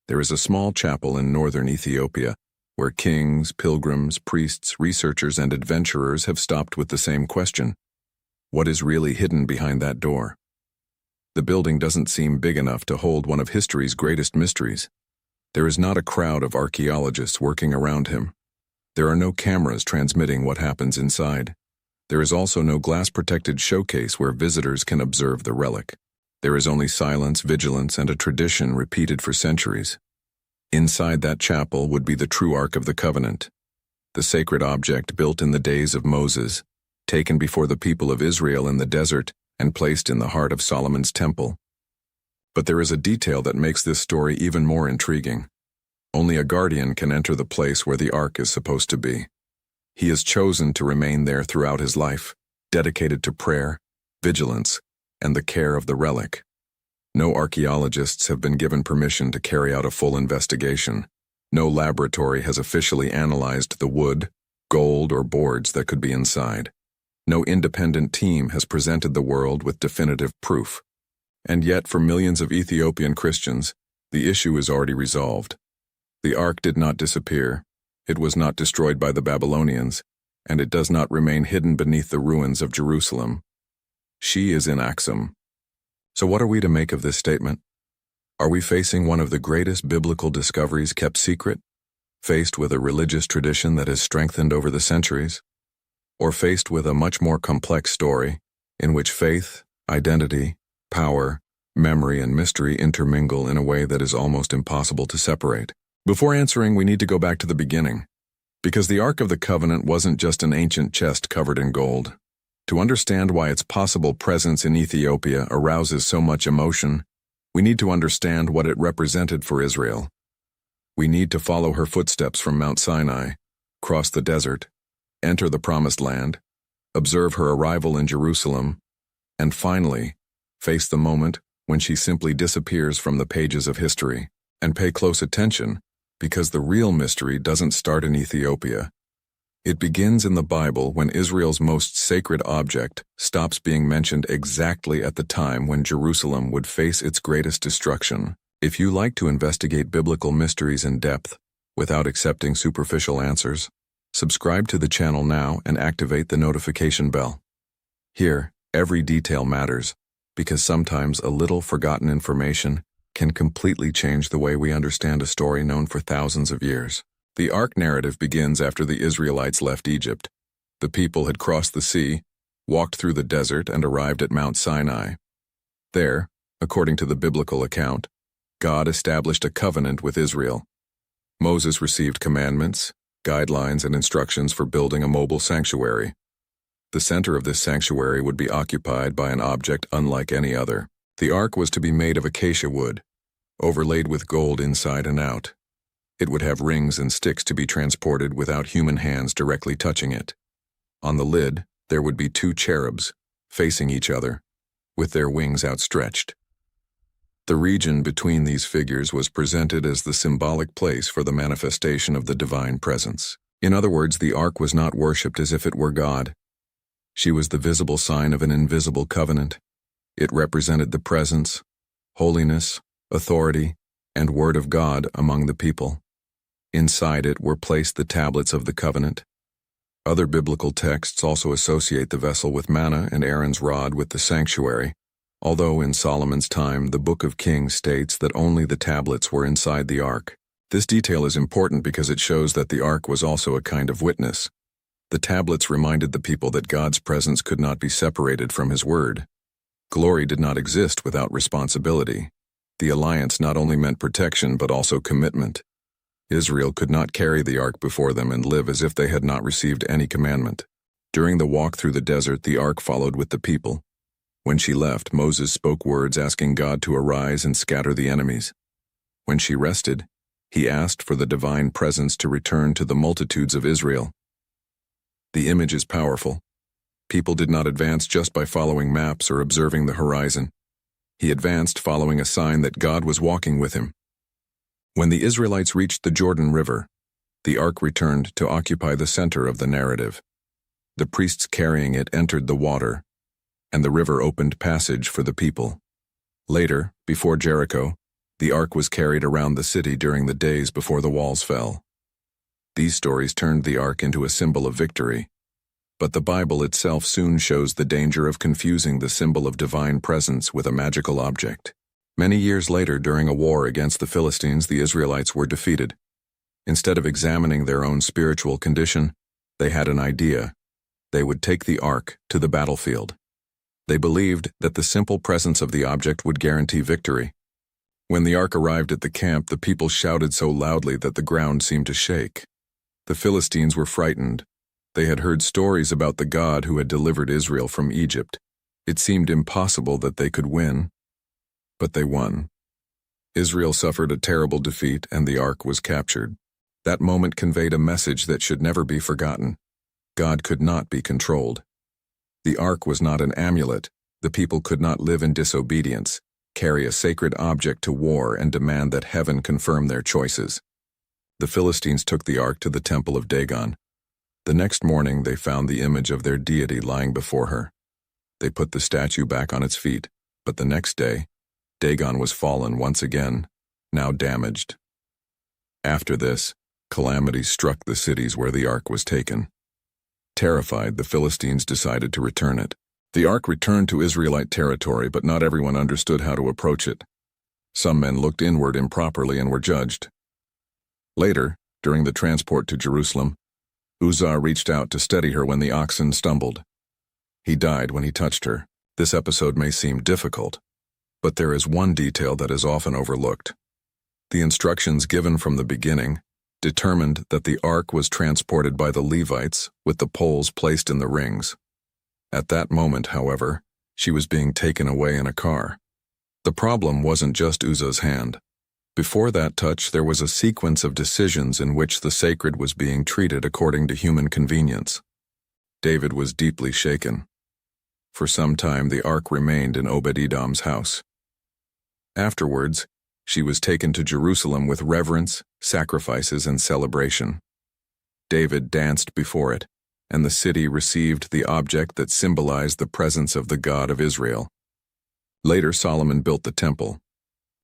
There is a small chapel in northern Ethiopia where kings, pilgrims, priests, researchers, and adventurers have stopped with the same question: what is really hidden behind that door? The building doesn't seem big enough to hold one of history's greatest mysteries. There is not a crowd of archaeologists working around him. There are no cameras transmitting what happens inside. There is also no glass-protected showcase where visitors can observe the relic. There is only silence, vigilance, and a tradition repeated for centuries. Inside that chapel would be the true Ark of the Covenant, the sacred object built in the days of Moses, taken before the people of Israel in the desert and placed in the heart of Solomon's temple. But there is a detail that makes this story even more intriguing. Only a guardian can enter the place where the Ark is supposed to be. He is chosen to remain there throughout his life, dedicated to prayer, vigilance, and the care of the relic. No archaeologists have been given permission to carry out a full investigation. No laboratory has officially analyzed the wood, gold, or boards that could be inside. No independent team has presented the world with definitive proof. And yet, for millions of Ethiopian Christians, the issue is already resolved. The Ark did not disappear. It was not destroyed by the Babylonians, and it does not remain hidden beneath the ruins of Jerusalem. She is in Axum. So what are we to make of this statement? Are we facing one of the greatest biblical discoveries kept secret, faced with a religious tradition that has strengthened over the centuries, or faced with a much more complex story in which faith, identity, power, memory, and mystery intermingle in a way that is almost impossible to separate? Before answering, we need to go back to the beginning, because the Ark of the Covenant wasn't just an ancient chest covered in gold. To understand why its possible presence in Ethiopia arouses so much emotion, we need to understand what it represented for Israel. We need to follow her footsteps from Mount Sinai, cross the desert, enter the Promised Land, observe her arrival in Jerusalem, and finally, face the moment when she simply disappears from the pages of history. And pay close attention, because the real mystery doesn't start in Ethiopia. It begins in the Bible when Israel's most sacred object stops being mentioned exactly at the time when Jerusalem would face its greatest destruction. If you like to investigate biblical mysteries in depth, without accepting superficial answers, subscribe to the channel now and activate the notification bell. Here, every detail matters, because sometimes a little forgotten information can completely change the way we understand a story known for thousands of years. The Ark narrative begins after the Israelites left Egypt. The people had crossed the sea, walked through the desert, and arrived at Mount Sinai. There, according to the biblical account, God established a covenant with Israel. Moses received commandments, guidelines, and instructions for building a mobile sanctuary. The center of this sanctuary would be occupied by an object unlike any other. The Ark was to be made of acacia wood, overlaid with gold inside and out. It would have rings and sticks to be transported without human hands directly touching it. On the lid, there would be 2 cherubs, facing each other, with their wings outstretched. The region between these figures was presented as the symbolic place for the manifestation of the divine presence. In other words, the Ark was not worshipped as if it were God. She was the visible sign of an invisible covenant. It represented the presence, holiness, authority, and word of God among the people. Inside it were placed the tablets of the covenant. Other biblical texts also associate the vessel with manna and Aaron's rod with the sanctuary, although in Solomon's time the Book of Kings states that only the tablets were inside the Ark. This detail is important because it shows that the Ark was also a kind of witness. The tablets reminded the people that God's presence could not be separated from His word. Glory did not exist without responsibility. The alliance not only meant protection but also commitment. Israel could not carry the Ark before them and live as if they had not received any commandment. During the walk through the desert, the Ark followed with the people. When she left, Moses spoke words asking God to arise and scatter the enemies. When she rested, he asked for the divine presence to return to the multitudes of Israel. The image is powerful. People did not advance just by following maps or observing the horizon. He advanced following a sign that God was walking with him. When the Israelites reached the Jordan River, the Ark returned to occupy the center of the narrative. The priests carrying it entered the water, and the river opened passage for the people. Later, before Jericho, The ark was carried around the city during the days before the walls fell. These stories turned the ark into a symbol of victory, but the Bible itself soon shows the danger of confusing the symbol of divine presence with a magical object. Many years later, during a war against the Philistines, the Israelites were defeated. Instead of examining their own spiritual condition, they had an idea. They would take the ark to the battlefield. They believed that the simple presence of the object would guarantee victory. When the ark arrived at the camp, the people shouted so loudly that the ground seemed to shake. The Philistines were frightened. They had heard stories about the God who had delivered Israel from Egypt. It seemed impossible that they could win, but they won. Israel suffered a terrible defeat, and the ark was captured. That moment conveyed a message that should never be forgotten. God could not be controlled. The ark was not an amulet. The people could not live in disobedience, carry a sacred object to war, and demand that heaven confirm their choices. The Philistines took the ark to the temple of Dagon. The next morning they found the image of their deity lying before her. They put the statue back on its feet, but the next day, Dagon was fallen once again, now damaged. After this, calamity struck the cities where the ark was taken. Terrified, the Philistines decided to return it. The ark returned to Israelite territory, but not everyone understood how to approach it. Some men looked inward improperly and were judged. Later, during the transport to Jerusalem, Uzzah reached out to steady her when the oxen stumbled. He died when he touched her. This episode may seem difficult, but there is one detail that is often overlooked. The instructions given from the beginning determined that the ark was transported by the Levites with the poles placed in the rings. At that moment, however, she was being taken away in a car. The problem wasn't just Uzzah's hand. Before that touch, there was a sequence of decisions in which the sacred was being treated according to human convenience. David was deeply shaken. For some time, the ark remained in Obed-Edom's house. Afterwards, she was taken to Jerusalem with reverence, sacrifices, and celebration. David danced before it, and the city received the object that symbolized the presence of the God of Israel. Later, Solomon built the temple.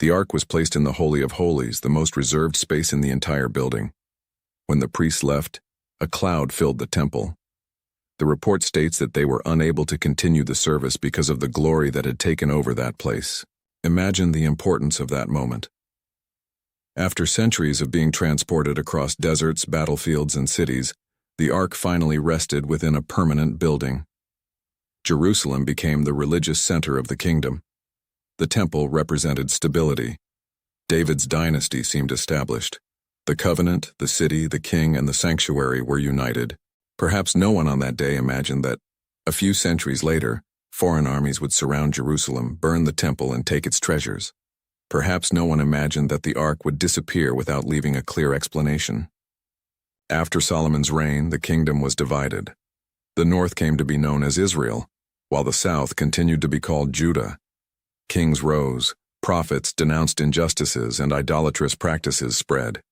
The ark was placed in the Holy of Holies, the most reserved space in the entire building. When the priests left, a cloud filled the temple. The report states that they were unable to continue the service because of the glory that had taken over that place. Imagine the importance of that moment. After centuries of being transported across deserts, battlefields, and cities, the ark finally rested within a permanent building. Jerusalem became the religious center of the kingdom. The temple represented stability. David's dynasty seemed established. The covenant, the city, the king, and the sanctuary were united. Perhaps no one on that day imagined that, a few centuries later, foreign armies would surround Jerusalem, burn the temple, and take its treasures. Perhaps no one imagined that the ark would disappear without leaving a clear explanation. After Solomon's reign, the kingdom was divided. The north came to be known as Israel, while the south continued to be called Judah. Kings rose, prophets denounced injustices, and idolatrous practices spread.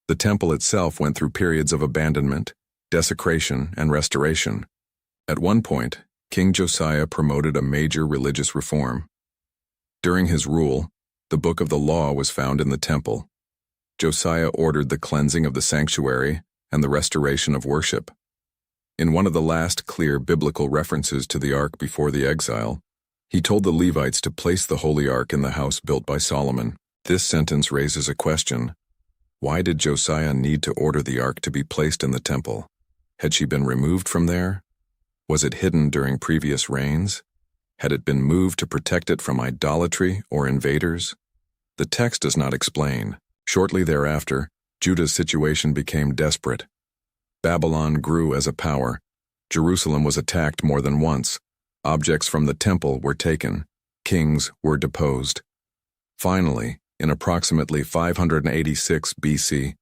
The temple itself went through periods of abandonment, desecration, and restoration. At one point, King Josiah promoted a major religious reform. During his rule, the book of the law was found in the temple. Josiah ordered the cleansing of the sanctuary and the restoration of worship. In one of the last clear biblical references to the ark before the exile, he told the Levites to place the holy ark in the house built by Solomon. This sentence raises a question. Why did Josiah need to order the ark to be placed in the temple? Had she been removed from there? Was it hidden during previous reigns? Had it been moved to protect it from idolatry or invaders? The text does not explain. Shortly thereafter, Judah's situation became desperate. Babylon grew as a power. Jerusalem was attacked more than once. Objects from the temple were taken. Kings were deposed. Finally, in approximately 586 BC,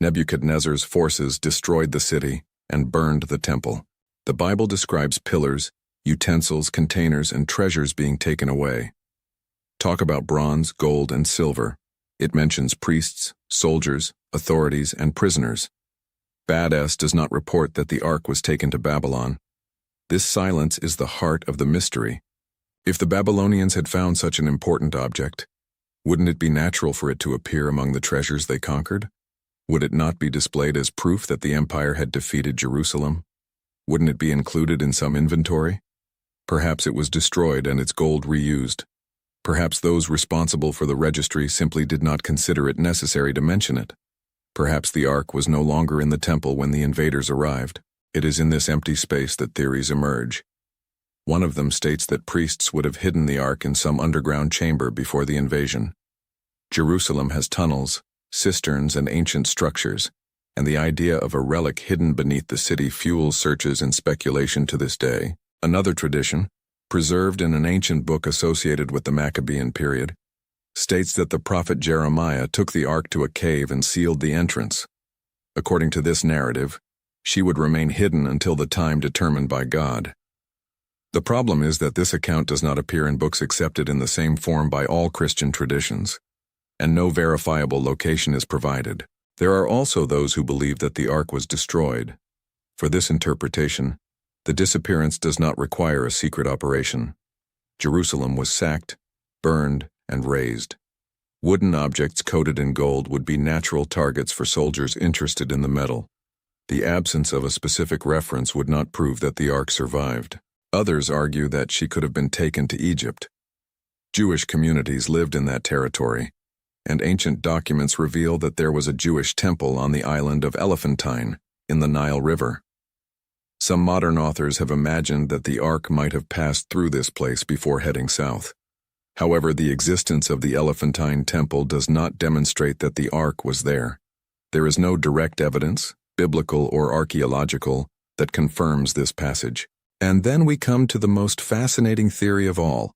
Nebuchadnezzar's forces destroyed the city and burned the temple. The Bible describes pillars, utensils, containers, and treasures being taken away. Talk about bronze, gold, and silver. It mentions priests, soldiers, authorities, and prisoners. Bad-S does not report that the ark was taken to Babylon. This silence is the heart of the mystery. If the Babylonians had found such an important object, Wouldn't it be natural for it to appear among the treasures they conquered? Would it not be displayed as proof that the empire had defeated Jerusalem? Wouldn't it be included in some inventory? Perhaps it was destroyed and its gold reused. Perhaps those responsible for the registry simply did not consider it necessary to mention it. Perhaps the ark was no longer in the temple when the invaders arrived. It is in this empty space that theories emerge. One of them states that priests would have hidden the ark in some underground chamber before the invasion. Jerusalem has tunnels, cisterns, and ancient structures, and the idea of a relic hidden beneath the city fuels searches and speculation to this day. Another tradition, preserved in an ancient book associated with the Maccabean period, states that the prophet Jeremiah took the ark to a cave and sealed the entrance. According to this narrative, she would remain hidden until the time determined by God. The problem is that this account does not appear in books accepted in the same form by all Christian traditions, and no verifiable location is provided. There are also those who believe that the ark was destroyed. For this interpretation, the disappearance does not require a secret operation. Jerusalem was sacked, burned, and razed. Wooden objects coated in gold would be natural targets for soldiers interested in the metal. The absence of a specific reference would not prove that the ark survived. Others argue that she could have been taken to Egypt. Jewish communities lived in that territory, and ancient documents reveal that there was a Jewish temple on the island of Elephantine, in the Nile River. Some modern authors have imagined that the ark might have passed through this place before heading south. However, the existence of the Elephantine temple does not demonstrate that the ark was there. There is no direct evidence, biblical or archaeological, that confirms this passage. And then we come to the most fascinating theory of all.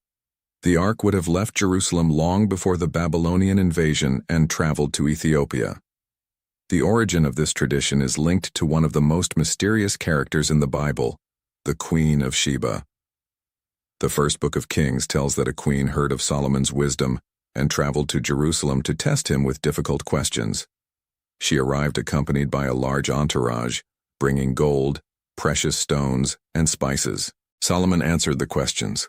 The ark would have left Jerusalem long before the Babylonian invasion and traveled to Ethiopia. The origin of this tradition is linked to one of the most mysterious characters in the Bible, the Queen of Sheba. The first book of Kings tells that a queen heard of Solomon's wisdom and traveled to Jerusalem to test him with difficult questions. She arrived accompanied by a large entourage, bringing gold, precious stones, and spices. Solomon answered the questions.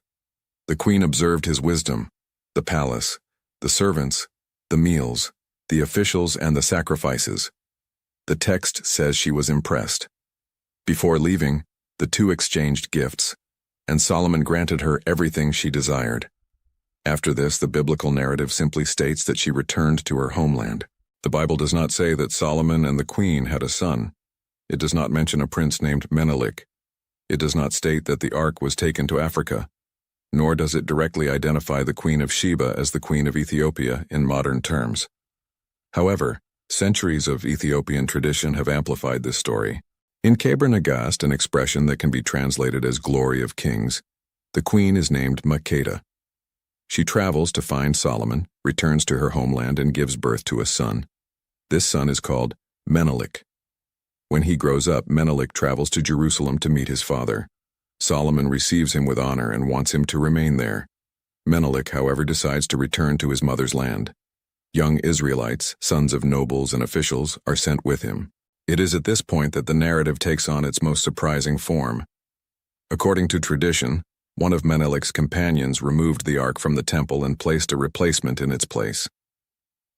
The queen observed his wisdom, the palace, the servants, the meals, the officials, and the sacrifices. The text says she was impressed. Before leaving, the two exchanged gifts, and Solomon granted her everything she desired. After this, the biblical narrative simply states that she returned to her homeland. The Bible does not say that Solomon and the queen had a son. It does not mention a prince named Menelik. It does not state that the ark was taken to Africa, nor does it directly identify the Queen of Sheba as the Queen of Ethiopia in modern terms. However, centuries of Ethiopian tradition have amplified this story. In Kebra Nagast, an expression that can be translated as glory of kings, the queen is named Makeda. She travels to find Solomon, returns to her homeland, and gives birth to a son. This son is called Menelik. When he grows up, Menelik travels to Jerusalem to meet his father. Solomon receives him with honor and wants him to remain there. Menelik, however, decides to return to his mother's land. Young Israelites, sons of nobles and officials, are sent with him. It is at this point that the narrative takes on its most surprising form. According to tradition, one of Menelik's companions removed the ark from the temple and placed a replacement in its place.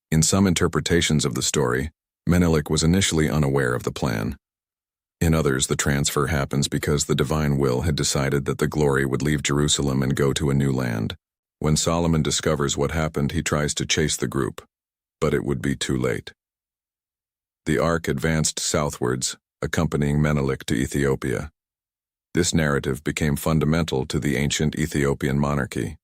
In some interpretations of the story, Menelik was initially unaware of the plan. In others, the transfer happens because the divine will had decided that the glory would leave Jerusalem and go to a new land. When Solomon discovers what happened, he tries to chase the group, but it would be too late. The ark advanced southwards, accompanying Menelik to Ethiopia. This narrative became fundamental to the ancient Ethiopian monarchy.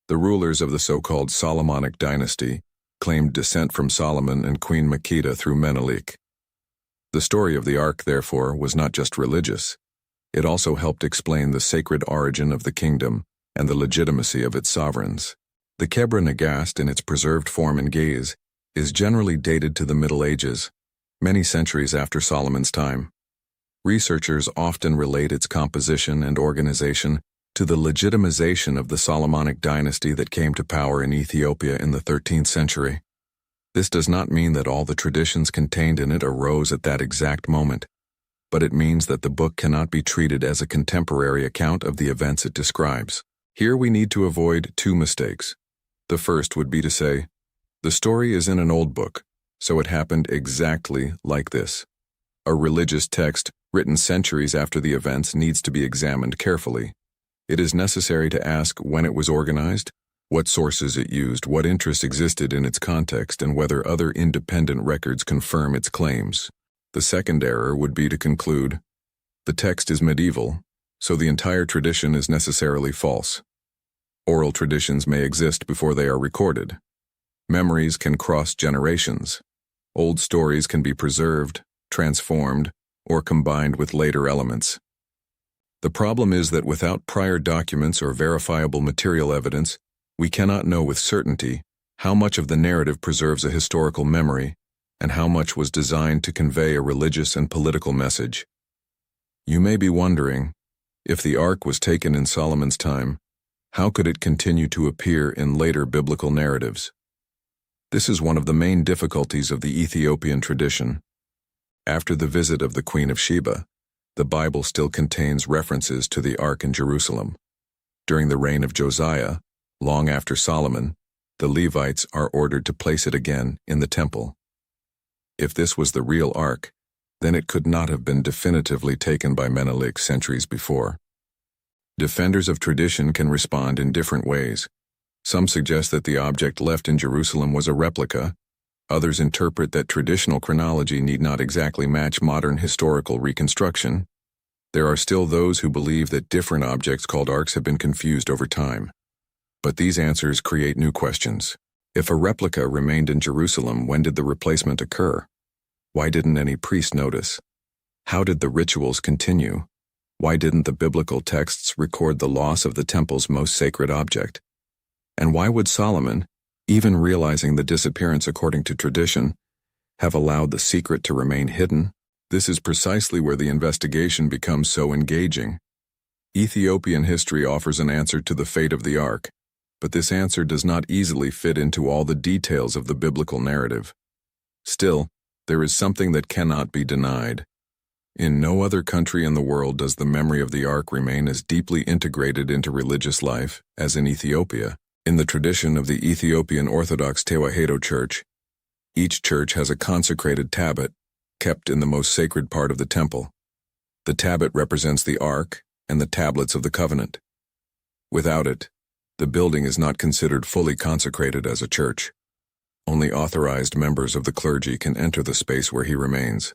The rulers of the so-called Solomonic dynasty claimed descent from Solomon and Queen Makeda through Menelik. The story of the ark, therefore, was not just religious. It also helped explain the sacred origin of the kingdom and the legitimacy of its sovereigns. The Kebra Nagast, in its preserved form and gaze, is generally dated to the Middle Ages, many centuries after Solomon's time. Researchers often relate its composition and organization to the legitimization of the Solomonic dynasty that came to power in Ethiopia in the 13th century. This does not mean that all the traditions contained in it arose at that exact moment, but it means that the book cannot be treated as a contemporary account of the events it describes. Here we need to avoid two mistakes. The first would be to say, the story is in an old book, so it happened exactly like this. A religious text, written centuries after the events, needs to be examined carefully. It is necessary to ask when it was organized, what sources it used, what interest existed in its context, and whether other independent records confirm its claims. The second error would be to conclude, the text is medieval, so the entire tradition is necessarily false. Oral traditions may exist before they are recorded. Memories can cross generations. Old stories can be preserved, transformed, or combined with later elements. The problem is that without prior documents or verifiable material evidence, we cannot know with certainty how much of the narrative preserves a historical memory and how much was designed to convey a religious and political message. You may be wondering, if the Ark was taken in Solomon's time, how could it continue to appear in later biblical narratives? This is one of the main difficulties of the Ethiopian tradition. After the visit of the Queen of Sheba, the Bible still contains references to the Ark in Jerusalem. During the reign of Josiah, long after Solomon, the Levites are ordered to place it again in the temple. If this was the real Ark, then it could not have been definitively taken by Menelik centuries before. Defenders of tradition can respond in different ways. Some suggest that the object left in Jerusalem was a replica. Others interpret that traditional chronology need not exactly match modern historical reconstruction. There are still those who believe that different objects called arks have been confused over time. But these answers create new questions. If a replica remained in Jerusalem, when did the replacement occur? Why didn't any priest notice? How did the rituals continue? Why didn't the biblical texts record the loss of the temple's most sacred object? And why would Solomon, even realizing the disappearance according to tradition, have allowed the secret to remain hidden? This is precisely where the investigation becomes so engaging. Ethiopian history offers an answer to the fate of the Ark, but this answer does not easily fit into all the details of the biblical narrative. Still, there is something that cannot be denied. In no other country in the world does the memory of the Ark remain as deeply integrated into religious life as in Ethiopia. In the tradition of the Ethiopian Orthodox Church, each church has a consecrated tablet kept in the most sacred part of the temple. The tablet represents the Ark and the tablets of the covenant. Without it, the building is not considered fully consecrated as a church. Only authorized members of the clergy can enter the space where he remains.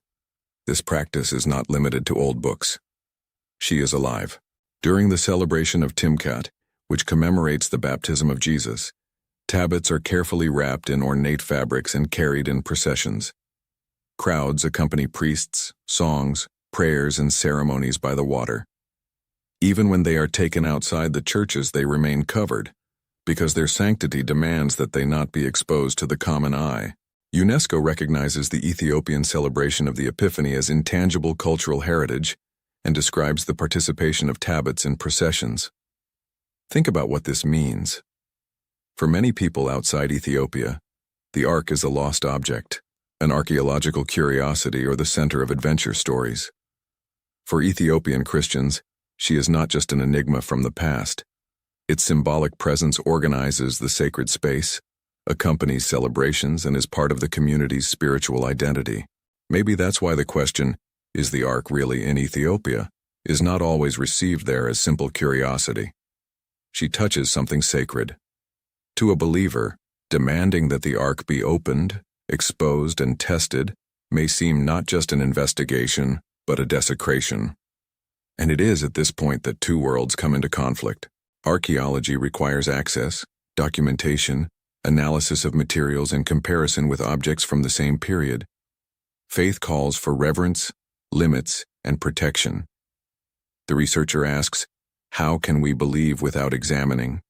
This practice is not limited to old books. She is alive. During the celebration of Timkat, which commemorates the baptism of Jesus, tablets are carefully wrapped in ornate fabrics and carried in processions. Crowds accompany priests, songs, prayers, and ceremonies by the water. Even when they are taken outside the churches, they remain covered, because their sanctity demands that they not be exposed to the common eye. UNESCO recognizes the Ethiopian celebration of the Epiphany as intangible cultural heritage and describes the participation of tablets in processions. Think about what this means. For many people outside Ethiopia, the Ark is a lost object, an archaeological curiosity, or the center of adventure stories. For Ethiopian Christians, she is not just an enigma from the past. Its symbolic presence organizes the sacred space, accompanies celebrations, and is part of the community's spiritual identity. Maybe that's why the question, is the Ark really in Ethiopia, is not always received there as simple curiosity. She touches something sacred. To a believer, demanding that the Ark be opened, exposed, and tested may seem not just an investigation, but a desecration. And it is at this point that two worlds come into conflict. Archaeology requires access, documentation, analysis of materials, and comparison with objects from the same period. Faith calls for reverence, limits, and protection. The researcher asks, how can we believe without examining?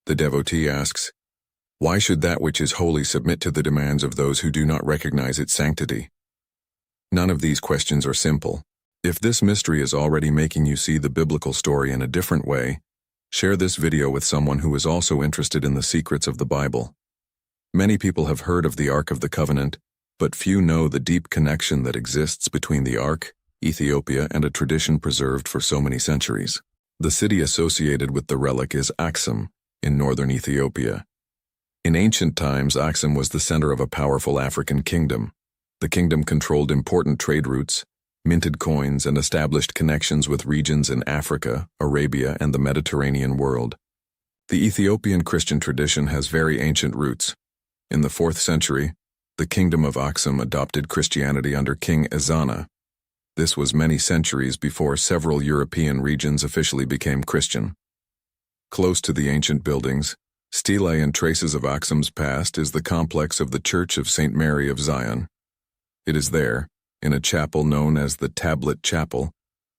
The devotee asks, why should that which is holy submit to the demands of those who do not recognize its sanctity? None of these questions are simple. If this mystery is already making you see the biblical story in a different way, share this video with someone who is also interested in the secrets of the Bible. Many people have heard of the Ark of the Covenant, but few know the deep connection that exists between the Ark, Ethiopia, and a tradition preserved for so many centuries. The city associated with the relic is Axum, in northern Ethiopia. In ancient times, Axum was the center of a powerful African kingdom. The kingdom controlled important trade routes, minted coins, and established connections with regions in Africa, Arabia, and the Mediterranean world. The Ethiopian Christian tradition has very ancient roots. In the 4th century, the kingdom of Axum adopted Christianity under King Ezana. This was many centuries before several European regions officially became Christian. Close to the ancient buildings, stelae and traces of Axum's past, is the complex of the Church of St. Mary of Zion. It is there, in a chapel known as the Tablet Chapel,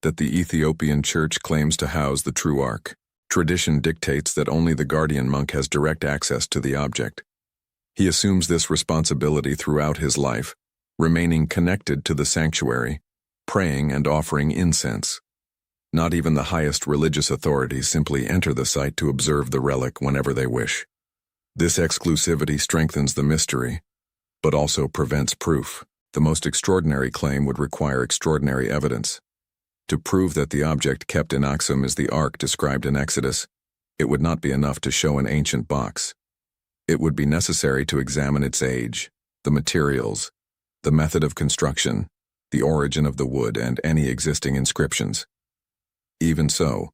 that the Ethiopian Church claims to house the true Ark. Tradition dictates that only the guardian monk has direct access to the object. He assumes this responsibility throughout his life, remaining connected to the sanctuary, praying and offering incense. Not even the highest religious authorities simply enter the site to observe the relic whenever they wish. This exclusivity strengthens the mystery, but also prevents proof. The most extraordinary claim would require extraordinary evidence. To prove that the object kept in Axum is the Ark described in Exodus, it would not be enough to show an ancient box. It would be necessary to examine its age, the materials, the method of construction, the origin of the wood, and any existing inscriptions. Even so,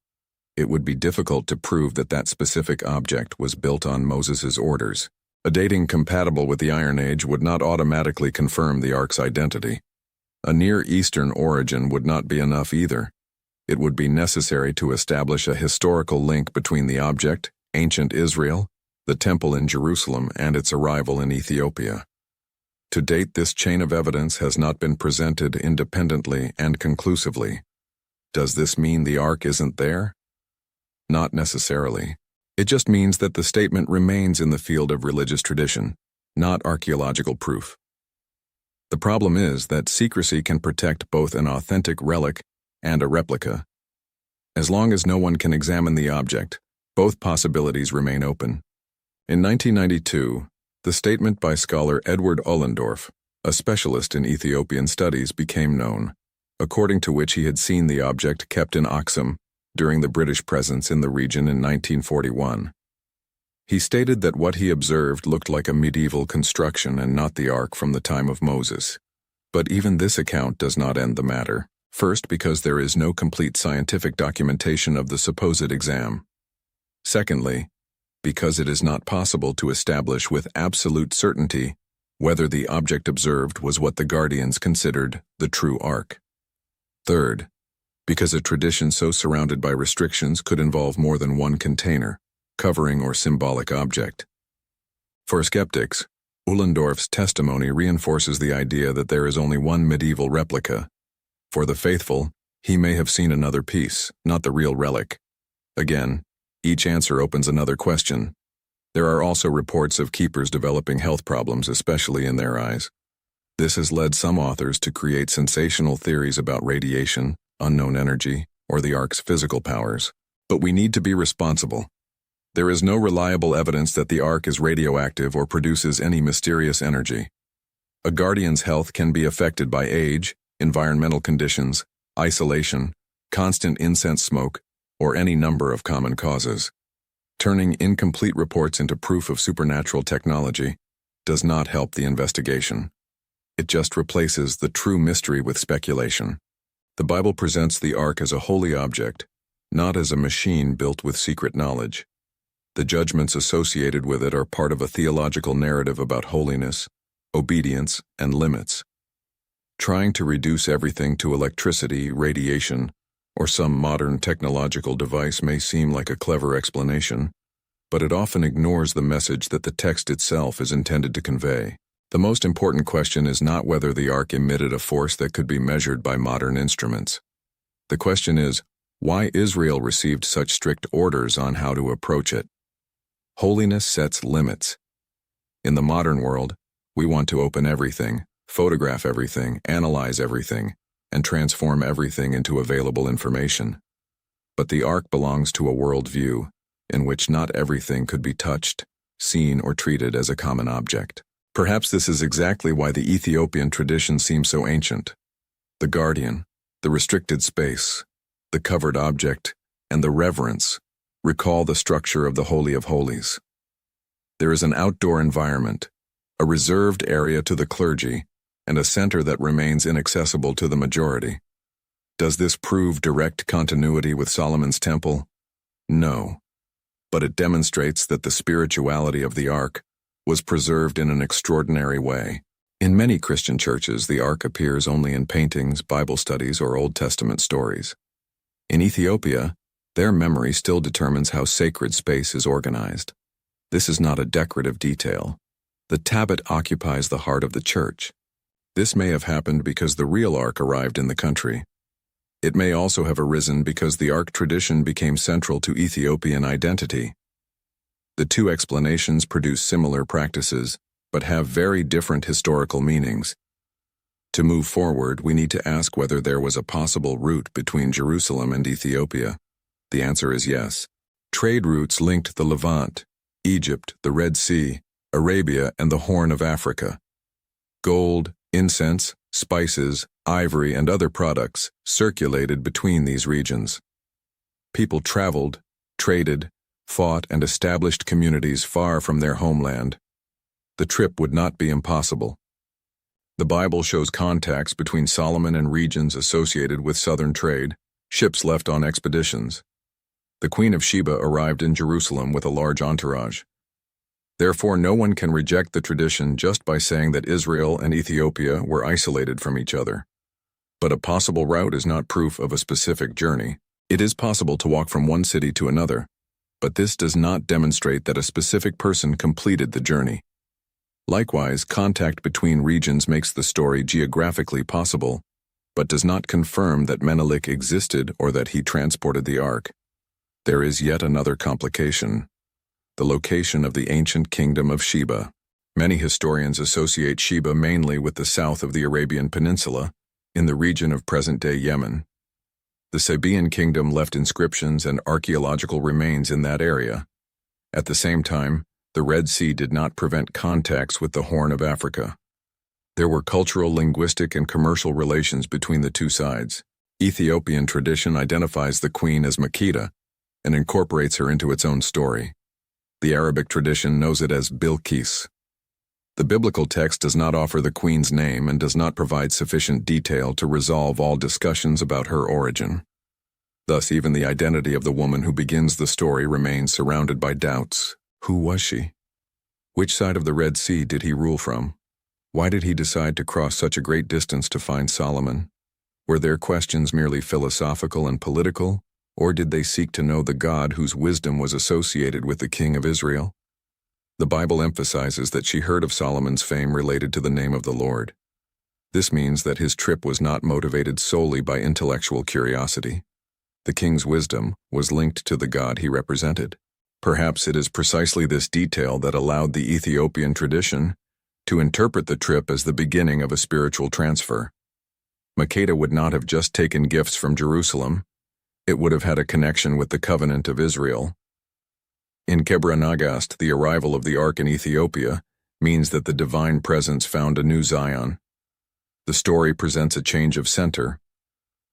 it would be difficult to prove that that specific object was built on Moses's orders. A dating compatible with the Iron Age would not automatically confirm the Ark's identity. A Near Eastern origin would not be enough either. It would be necessary to establish a historical link between the object, ancient Israel, the temple in Jerusalem, and its arrival in Ethiopia. To date, this chain of evidence has not been presented independently and conclusively. Does this mean the Ark isn't there? Not necessarily. It just means that the statement remains in the field of religious tradition, not archaeological proof. The problem is that secrecy can protect both an authentic relic and a replica. As long as no one can examine the object, both possibilities remain open. In 1992, the statement by scholar Edward Ullendorf, a specialist in Ethiopian studies, became known, according to which he had seen the object kept in Axum during the British presence in the region in 1941. He stated that what he observed looked like a medieval construction and not the Ark from the time of Moses. But even this account does not end the matter. First, because there is no complete scientific documentation of the supposed exam. Secondly, because it is not possible to establish with absolute certainty whether the object observed was what the guardians considered the true Ark. Third, because a tradition so surrounded by restrictions could involve more than one container, covering, or symbolic object. For skeptics, Ullendorf's testimony reinforces the idea that there is only one medieval replica. For the faithful, he may have seen another piece, not the real relic. Again, each answer opens another question. There are also reports of keepers developing health problems, especially in their eyes. This has led some authors to create sensational theories about radiation, unknown energy, or the Ark's physical powers. But we need to be responsible. There is no reliable evidence that the Ark is radioactive or produces any mysterious energy. A guardian's health can be affected by age, environmental conditions, isolation, constant incense smoke, or any number of common causes. Turning incomplete reports into proof of supernatural technology does not help the investigation. It just replaces the true mystery with speculation. The Bible presents the Ark as a holy object, not as a machine built with secret knowledge. The judgments associated with it are part of a theological narrative about holiness, obedience, and limits. Trying to reduce everything to electricity, radiation, or some modern technological device may seem like a clever explanation, but it often ignores the message that the text itself is intended to convey. The most important question is not whether the Ark emitted a force that could be measured by modern instruments. The question is, why Israel received such strict orders on how to approach it. Holiness sets limits. In the modern world, we want to open everything, photograph everything, analyze everything, and transform everything into available information. But the Ark belongs to a worldview in which not everything could be touched, seen, or treated as a common object. Perhaps this is exactly why the Ethiopian tradition seems so ancient. The guardian, the restricted space, the covered object, and the reverence Recall the structure of the Holy of Holies. There is an outdoor environment, a reserved area to the clergy, and a center that remains inaccessible to the majority. Does this prove direct continuity with Solomon's temple? No, but it demonstrates that the spirituality of the Ark was preserved in an extraordinary way. In many Christian churches, the Ark appears only in paintings, Bible studies, or Old Testament stories. In Ethiopia, their memory still determines how sacred space is organized. This is not a decorative detail. The tablet occupies the heart of the church. This may have happened because the real Ark arrived in the country. It may also have arisen because the Ark tradition became central to Ethiopian identity. The two explanations produce similar practices, but have very different historical meanings. To move forward, we need to ask whether there was a possible route between Jerusalem and Ethiopia. The answer is yes. Trade routes linked the Levant, Egypt, the Red Sea, Arabia, and the Horn of Africa. Gold, incense, spices, ivory, and other products circulated between these regions. People traveled, traded, fought, and established communities far from their homeland. The trip would not be impossible. The Bible shows contacts between Solomon and regions associated with southern trade, ships left on expeditions. The Queen of Sheba arrived in Jerusalem with a large entourage. Therefore, no one can reject the tradition just by saying that Israel and Ethiopia were isolated from each other. But a possible route is not proof of a specific journey. It is possible to walk from one city to another, but this does not demonstrate that a specific person completed the journey. Likewise, contact between regions makes the story geographically possible, but does not confirm that Menelik existed or that he transported the Ark. There is yet another complication: the location of the ancient kingdom of Sheba. Many historians associate Sheba mainly with the south of the Arabian Peninsula, in the region of present-day Yemen. The Sabaean kingdom left inscriptions and archaeological remains in that area. At the same time, the Red Sea did not prevent contacts with the Horn of Africa. There were cultural, linguistic, and commercial relations between the two sides. Ethiopian tradition identifies the queen as Makeda and incorporates her into its own story. The Arabic tradition knows it as Bilqis. The biblical text does not offer the queen's name and does not provide sufficient detail to resolve all discussions about her origin. Thus, even the identity of the woman who begins the story remains surrounded by doubts. Who was she? Which side of the Red Sea did he rule from? Why did he decide to cross such a great distance to find Solomon? Were their questions merely philosophical and political, or did they seek to know the God whose wisdom was associated with the king of Israel? The Bible emphasizes that she heard of Solomon's fame related to the name of the Lord. This means that his trip was not motivated solely by intellectual curiosity. The king's wisdom was linked to the God he represented. Perhaps it is precisely this detail that allowed the Ethiopian tradition to interpret the trip as the beginning of a spiritual transfer. Makeda would not have just taken gifts from Jerusalem. It would have had a connection with the covenant of Israel. In Kebra-Nagast, the arrival of the Ark in Ethiopia means that the divine presence found a new Zion. The story presents a change of center.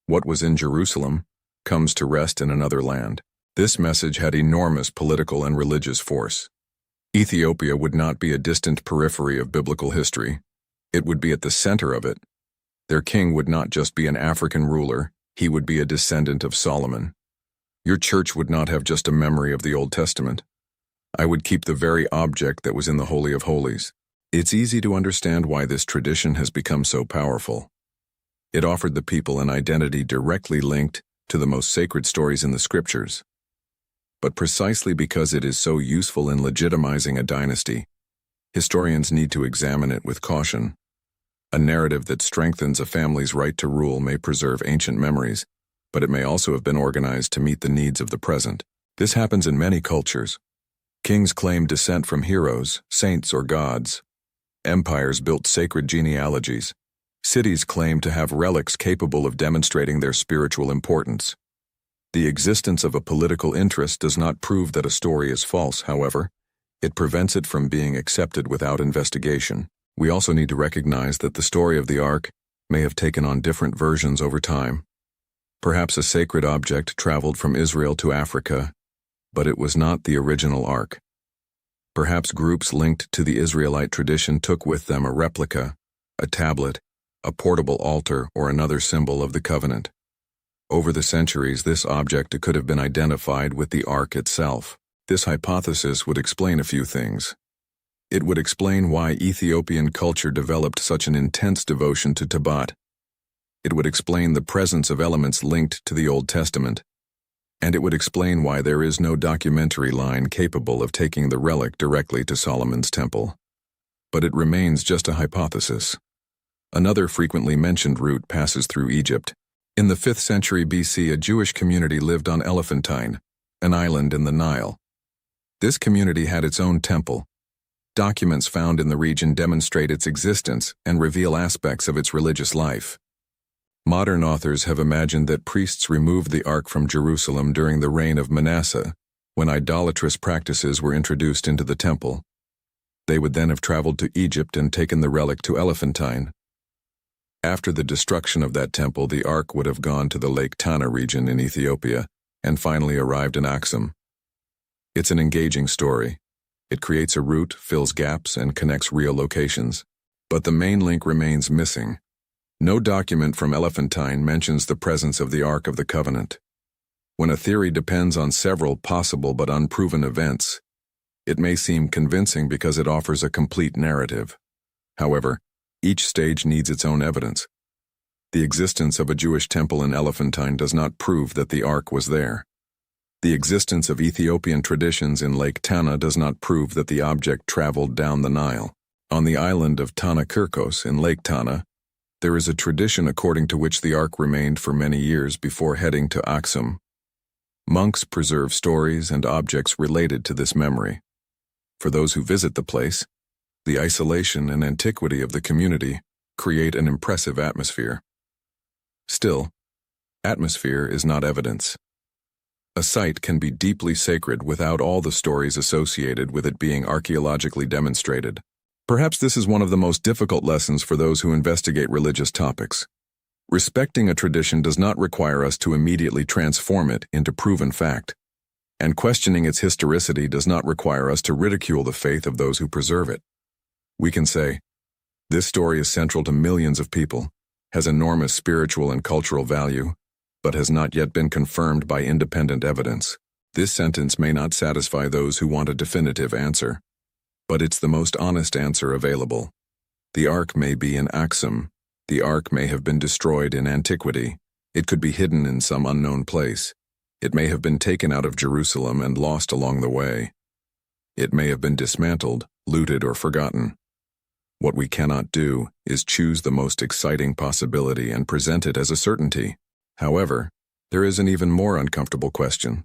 What was in Jerusalem comes to rest in another land. This message had enormous political and religious force. Ethiopia would not be a distant periphery of biblical history. It would be at the center of it. Their king would not just be an African ruler, he would be a descendant of Solomon. Your church would not have just a memory of the Old Testament. I would keep the very object that was in the Holy of Holies. It's easy to understand why this tradition has become so powerful. It offered the people an identity directly linked to the most sacred stories in the scriptures. But precisely because it is so useful in legitimizing a dynasty, historians need to examine it with caution. A narrative that strengthens a family's right to rule may preserve ancient memories, but it may also have been organized to meet the needs of the present. This happens in many cultures. Kings claim descent from heroes, saints, or gods. Empires built sacred genealogies. Cities claim to have relics capable of demonstrating their spiritual importance. The existence of a political interest does not prove that a story is false, however. It prevents it from being accepted without investigation. We also need to recognize that the story of the Ark may have taken on different versions over time. Perhaps a sacred object traveled from Israel to Africa, But it was not the original ark. Perhaps groups linked to the Israelite tradition took with them a replica, a tablet, a portable altar, or another symbol of the covenant. Over the centuries, this object could have been identified with the ark itself. This hypothesis would explain a few things. It would explain why Ethiopian culture developed such an intense devotion to Tabat. It would explain the presence of elements linked to the Old Testament. And it would explain why there is no documentary line capable of taking the relic directly to Solomon's temple. But it remains just a hypothesis. Another frequently mentioned route passes through Egypt. In the 5th century BC, a Jewish community lived on Elephantine, an island in the Nile. This community had its own temple. Documents found in the region demonstrate its existence and reveal aspects of its religious life. Modern authors have imagined that priests removed the ark from Jerusalem during the reign of Manasseh, when idolatrous practices were introduced into the temple. They would then have traveled to Egypt and taken the relic to Elephantine. After the destruction of that temple, the ark would have gone to the Lake Tana region in Ethiopia and finally arrived in Axum. It's an engaging story. It creates a route, fills gaps, and connects real locations. But the main link remains missing. No document from Elephantine mentions the presence of the Ark of the Covenant. When a theory depends on several possible but unproven events, it may seem convincing because it offers a complete narrative. However, each stage needs its own evidence. The existence of a Jewish temple in Elephantine does not prove that the Ark was there. The existence of Ethiopian traditions in Lake Tana does not prove that the object traveled down the Nile. On the island of Tana Kirkos in Lake Tana, there is a tradition according to which the ark remained for many years before heading to Axum. Monks preserve stories and objects related to this memory. For those who visit the place, the isolation and antiquity of the community create an impressive atmosphere. Still, atmosphere is not evidence. A site can be deeply sacred without all the stories associated with it being archaeologically demonstrated. Perhaps this is one of the most difficult lessons for those who investigate religious topics. Respecting a tradition does not require us to immediately transform it into proven fact, and questioning its historicity does not require us to ridicule the faith of those who preserve it. We can say, this story is central to millions of people, has enormous spiritual and cultural value, but has not yet been confirmed by independent evidence. This sentence may not satisfy those who want a definitive answer, but it's the most honest answer available. The ark may be in Axum. The ark may have been destroyed in antiquity. It could be hidden in some unknown place. It may have been taken out of Jerusalem and lost along the way. It may have been dismantled, looted, or forgotten. What we cannot do is choose the most exciting possibility and present it as a certainty. However, there is an even more uncomfortable question.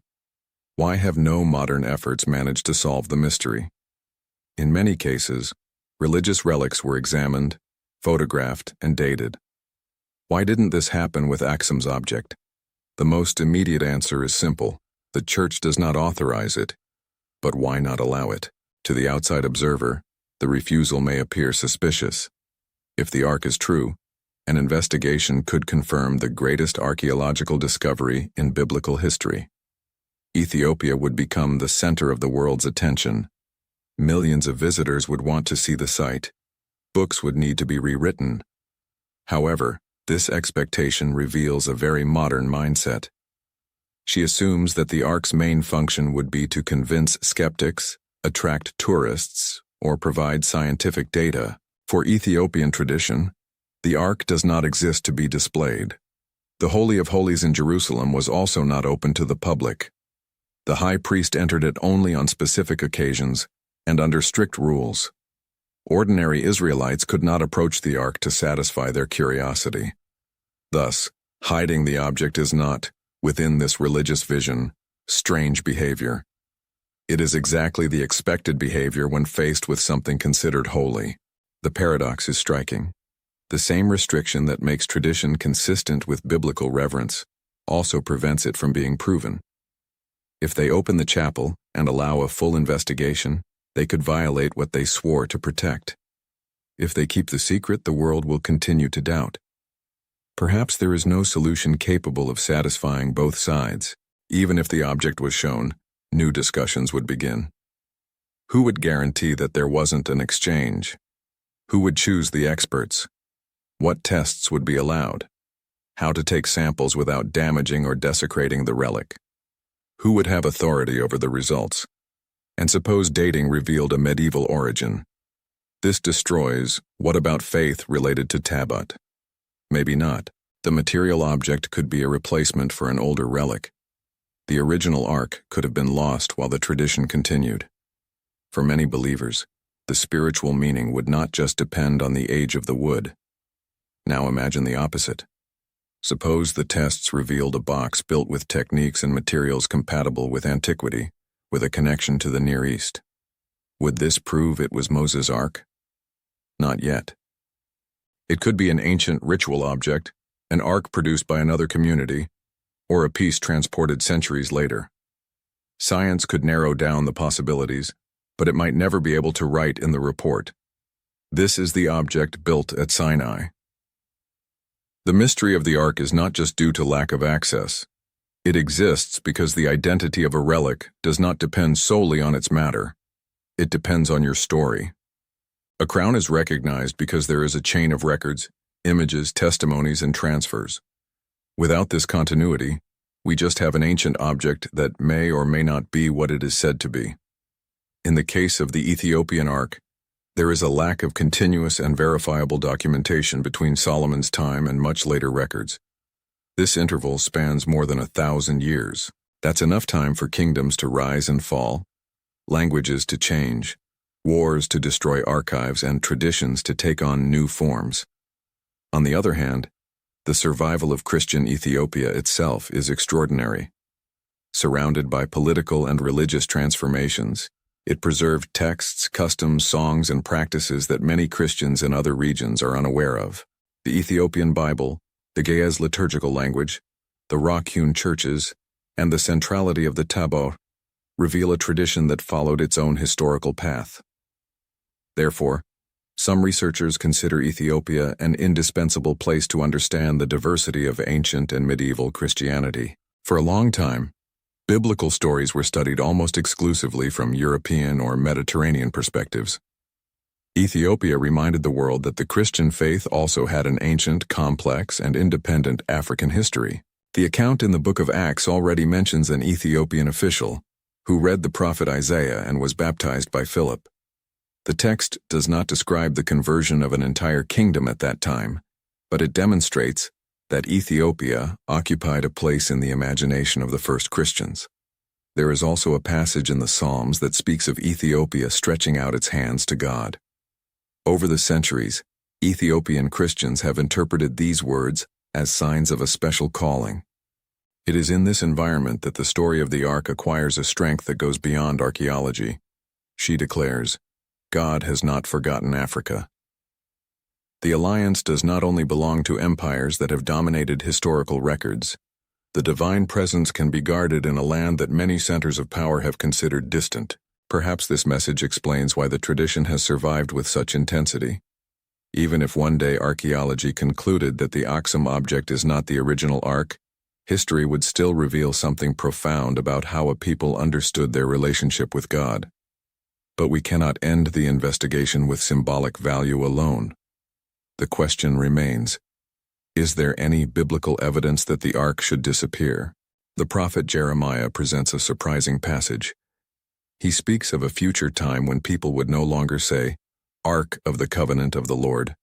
Why have no modern efforts managed to solve the mystery? In many cases, religious relics were examined, photographed, and dated. Why didn't this happen with Axum's object? The most immediate answer is simple. The Church does not authorize it. But why not allow it? To the outside observer, the refusal may appear suspicious. If the ark is true, an investigation could confirm the greatest archaeological discovery in biblical history. Ethiopia would become the center of the world's attention. Millions of visitors would want to see the site. Books would need to be rewritten. However, this expectation reveals a very modern mindset. She assumes that the ark's main function would be to convince skeptics, attract tourists, or provide scientific data. For Ethiopian tradition, the ark does not exist to be displayed. The Holy of Holies in Jerusalem was also not open to the public. The high priest entered it only on specific occasions and under strict rules. Ordinary Israelites could not approach the ark to satisfy their curiosity. Thus, hiding the object is not, within this religious vision, strange behavior. It is exactly the expected behavior when faced with something considered holy. The paradox is striking. The same restriction that makes tradition consistent with biblical reverence also prevents it from being proven. If they open the chapel and allow a full investigation, they could violate what they swore to protect. If they keep the secret, the world will continue to doubt. Perhaps there is no solution capable of satisfying both sides. Even if the object was shown, new discussions would begin. Who would guarantee that there wasn't an exchange? Who would choose the experts? What tests would be allowed? How to take samples without damaging or desecrating the relic? Who would have authority over the results? And suppose dating revealed a medieval origin. This destroys what about faith related to Tabut? Maybe not. The material object could be a replacement for an older relic. The original ark could have been lost while the tradition continued. For many believers, the spiritual meaning would not just depend on the age of the wood. Now imagine the opposite. Suppose the tests revealed a box built with techniques and materials compatible with antiquity, with a connection to the Near East. Would this prove it was Moses' ark? Not yet. It could be an ancient ritual object, an ark produced by another community, or a piece transported centuries later. Science could narrow down the possibilities, but it might never be able to write in the report, "This is the object built at Sinai." The mystery of the ark is not just due to lack of access. It exists because the identity of a relic does not depend solely on its matter. It depends on your story. A crown is recognized because there is a chain of records, images, testimonies, and transfers. Without this continuity, we just have an ancient object that may or may not be what it is said to be. In the case of the Ethiopian ark, there is a lack of continuous and verifiable documentation between Solomon's time and much later records. This interval spans more than 1,000 years. That's enough time for kingdoms to rise and fall, languages to change, wars to destroy archives, and traditions to take on new forms. On the other hand, the survival of Christian Ethiopia itself is extraordinary. Surrounded by political and religious transformations, it preserved texts, customs, songs, and practices that many Christians in other regions are unaware of. The Ethiopian Bible, the Ge'ez liturgical language, the rock-hewn churches, and the centrality of the Tabor reveal a tradition that followed its own historical path. Therefore, some researchers consider Ethiopia an indispensable place to understand the diversity of ancient and medieval Christianity. For a long time, biblical stories were studied almost exclusively from European or Mediterranean perspectives. Ethiopia reminded the world that the Christian faith also had an ancient, complex, and independent African history. The account in the book of Acts already mentions an Ethiopian official who read the prophet Isaiah and was baptized by Philip. The text does not describe the conversion of an entire kingdom at that time, but it demonstrates that Ethiopia occupied a place in the imagination of the first Christians. There is also a passage in the Psalms that speaks of Ethiopia stretching out its hands to God. Over the centuries, Ethiopian Christians have interpreted these words as signs of a special calling. It is in this environment that the story of the ark acquires a strength that goes beyond archaeology. She declares, "God has not forgotten Africa." The alliance does not only belong to empires that have dominated historical records. The divine presence can be guarded in a land that many centers of power have considered distant. Perhaps this message explains why the tradition has survived with such intensity. Even if one day archaeology concluded that the Axum object is not the original ark, history would still reveal something profound about how a people understood their relationship with God. But we cannot end the investigation with symbolic value alone. The question remains, is there any biblical evidence that the ark should disappear? The prophet Jeremiah presents a surprising passage. He speaks of a future time when people would no longer say, "Ark of the covenant of the Lord."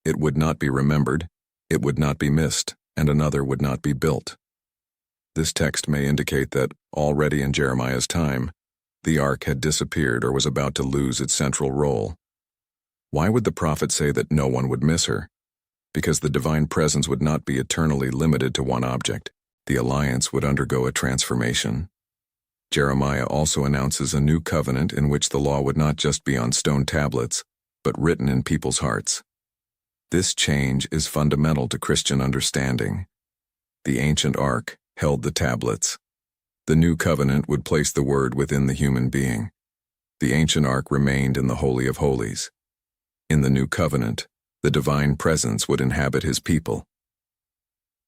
It would not be remembered, it would not be missed, and another would not be built. This text may indicate that, already in Jeremiah's time, the ark had disappeared or was about to lose its central role. Why would the prophet say that no one would miss her? Because the divine presence would not be eternally limited to one object. The alliance would undergo a transformation. Jeremiah also announces a new covenant in which the law would not just be on stone tablets, but written in people's hearts. This change is fundamental to Christian understanding. The ancient ark held the tablets. The new covenant would place the word within the human being. The ancient ark remained in the Holy of Holies. In the new covenant, the divine presence would inhabit his people.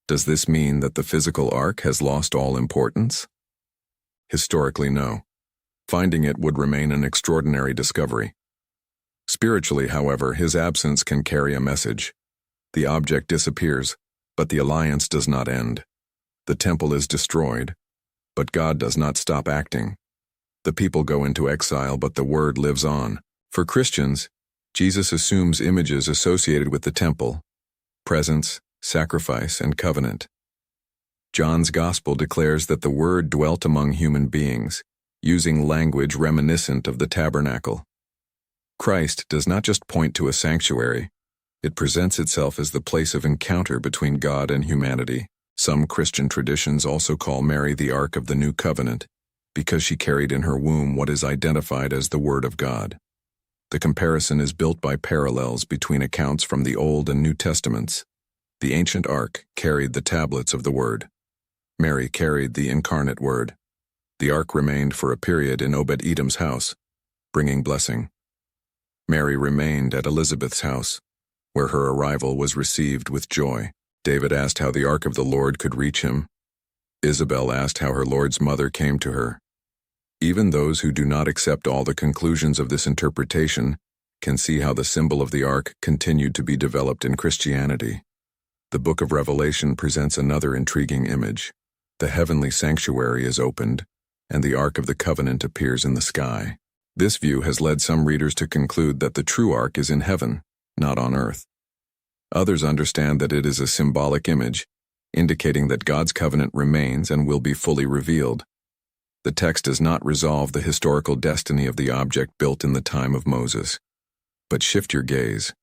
Does this mean that the physical ark has lost all importance? Historically, no. Finding it would remain an extraordinary discovery. Spiritually, however, his absence can carry a message. The object disappears, but the alliance does not end. The temple is destroyed, but God does not stop acting. The people go into exile, but the word lives on. For Christians, Jesus assumes images associated with the temple: presence, sacrifice, and covenant. John's Gospel declares that the Word dwelt among human beings, using language reminiscent of the tabernacle. Christ does not just point to a sanctuary, it presents itself as the place of encounter between God and humanity. Some Christian traditions also call Mary the Ark of the New Covenant, because she carried in her womb what is identified as the Word of God. The comparison is built by parallels between accounts from the Old and New Testaments. The ancient Ark carried the tablets of the Word. Mary carried the incarnate Word. The Ark remained for a period in Obed-Edom's house, bringing blessing. Mary remained at Elizabeth's house, where her arrival was received with joy. David asked how the Ark of the Lord could reach him. Isabel asked how her Lord's mother came to her. Even those who do not accept all the conclusions of this interpretation can see how the symbol of the Ark continued to be developed in Christianity. The book of Revelation presents another intriguing image. The heavenly sanctuary is opened, and the Ark of the Covenant appears in the sky. This view has led some readers to conclude that the true Ark is in heaven, not on earth. Others understand that it is a symbolic image, indicating that God's covenant remains and will be fully revealed. The text does not resolve the historical destiny of the object built in the time of Moses. But shift your gaze.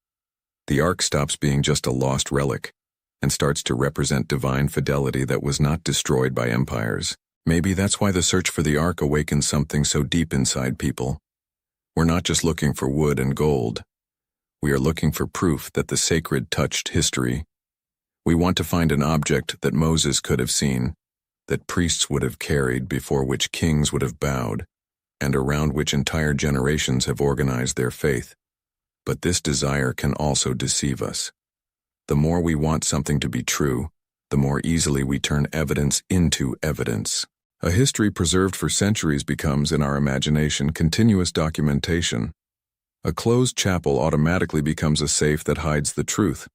The Ark stops being just a lost relic and starts to represent divine fidelity that was not destroyed by empires. Maybe that's why the search for the Ark awakens something so deep inside people. We're not just looking for wood and gold. We are looking for proof that the sacred touched history. We want to find an object that Moses could have seen, that priests would have carried, before which kings would have bowed, and around which entire generations have organized their faith. But this desire can also deceive us. The more we want something to be true, the more easily we turn evidence into evidence. A history preserved for centuries becomes, in our imagination, continuous documentation. A closed chapel automatically becomes a safe that hides the truth.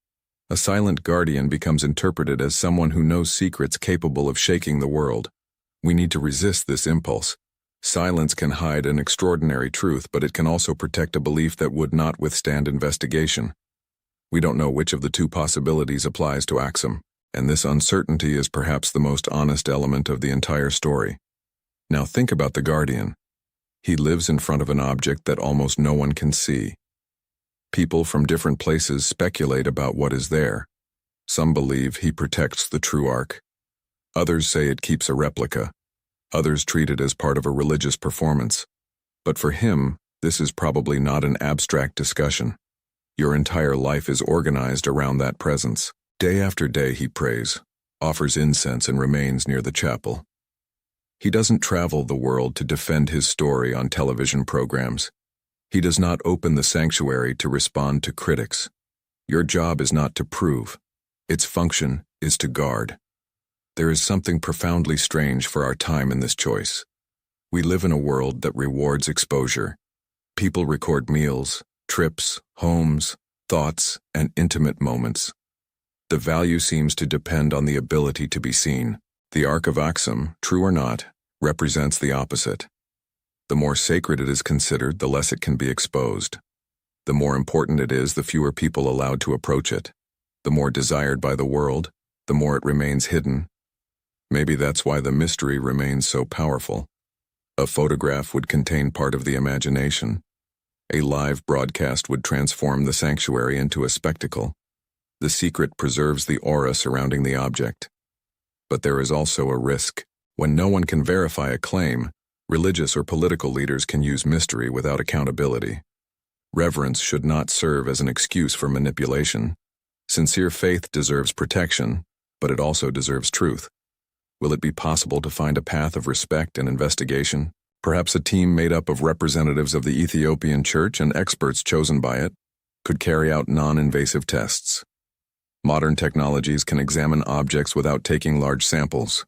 A silent guardian becomes interpreted as someone who knows secrets capable of shaking the world. We need to resist this impulse. Silence can hide an extraordinary truth, but it can also protect a belief that would not withstand investigation. We don't know which of the two possibilities applies to Axum, and this uncertainty is perhaps the most honest element of the entire story. Now think about the guardian. He lives in front of an object that almost no one can see. People from different places speculate about what is there. Some believe he protects the true Ark. Others say it keeps a replica. Others treat it as part of a religious performance. But for him, this is probably not an abstract discussion. Your entire life is organized around that presence. Day after day he prays, offers incense, and remains near the chapel. He doesn't travel the world to defend his story on television programs. He does not open the sanctuary to respond to critics. Your job is not to prove. Its function is to guard. There is something profoundly strange for our time in this choice. We live in a world that rewards exposure. People record meals, trips, homes, thoughts, and intimate moments. The value seems to depend on the ability to be seen. The Ark of Axum, true or not, represents the opposite. The more sacred it is considered, the less it can be exposed. The more important it is, the fewer people allowed to approach it. The more desired by the world, the more it remains hidden. Maybe that's why the mystery remains so powerful. A photograph would contain part of the imagination. A live broadcast would transform the sanctuary into a spectacle. The secret preserves the aura surrounding the object. But there is also a risk. When no one can verify a claim, religious or political leaders can use mystery without accountability. Reverence should not serve as an excuse for manipulation. Sincere faith deserves protection, but it also deserves truth. Will it be possible to find a path of respect and investigation? Perhaps a team made up of representatives of the Ethiopian Church and experts chosen by it could carry out non-invasive tests. Modern technologies can examine objects without taking large samples.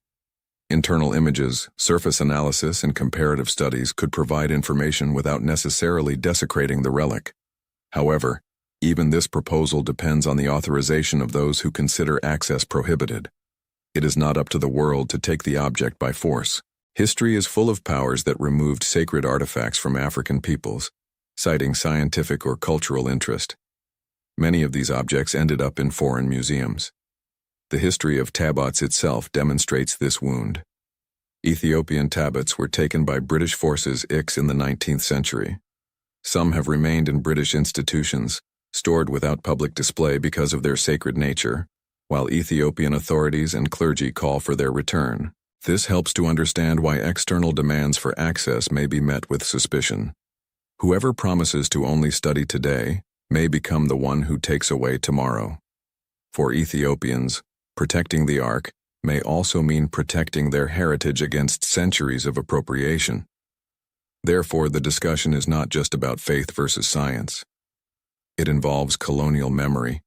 Internal images, surface analysis, and comparative studies could provide information without necessarily desecrating the relic. However, even this proposal depends on the authorization of those who consider access prohibited. It is not up to the world to take the object by force. History is full of powers that removed sacred artifacts from African peoples, citing scientific or cultural interest. Many of these objects ended up in foreign museums. The history of tabots itself demonstrates this wound. Ethiopian tabots were taken by British forces in the 19th century. Some have remained in British institutions, stored without public display because of their sacred nature, while Ethiopian authorities and clergy call for their return. This helps to understand why external demands for access may be met with suspicion. Whoever promises to only study today may become the one who takes away tomorrow. For Ethiopians, protecting the Ark may also mean protecting their heritage against centuries of appropriation. Therefore, the discussion is not just about faith versus science. It involves colonial memory,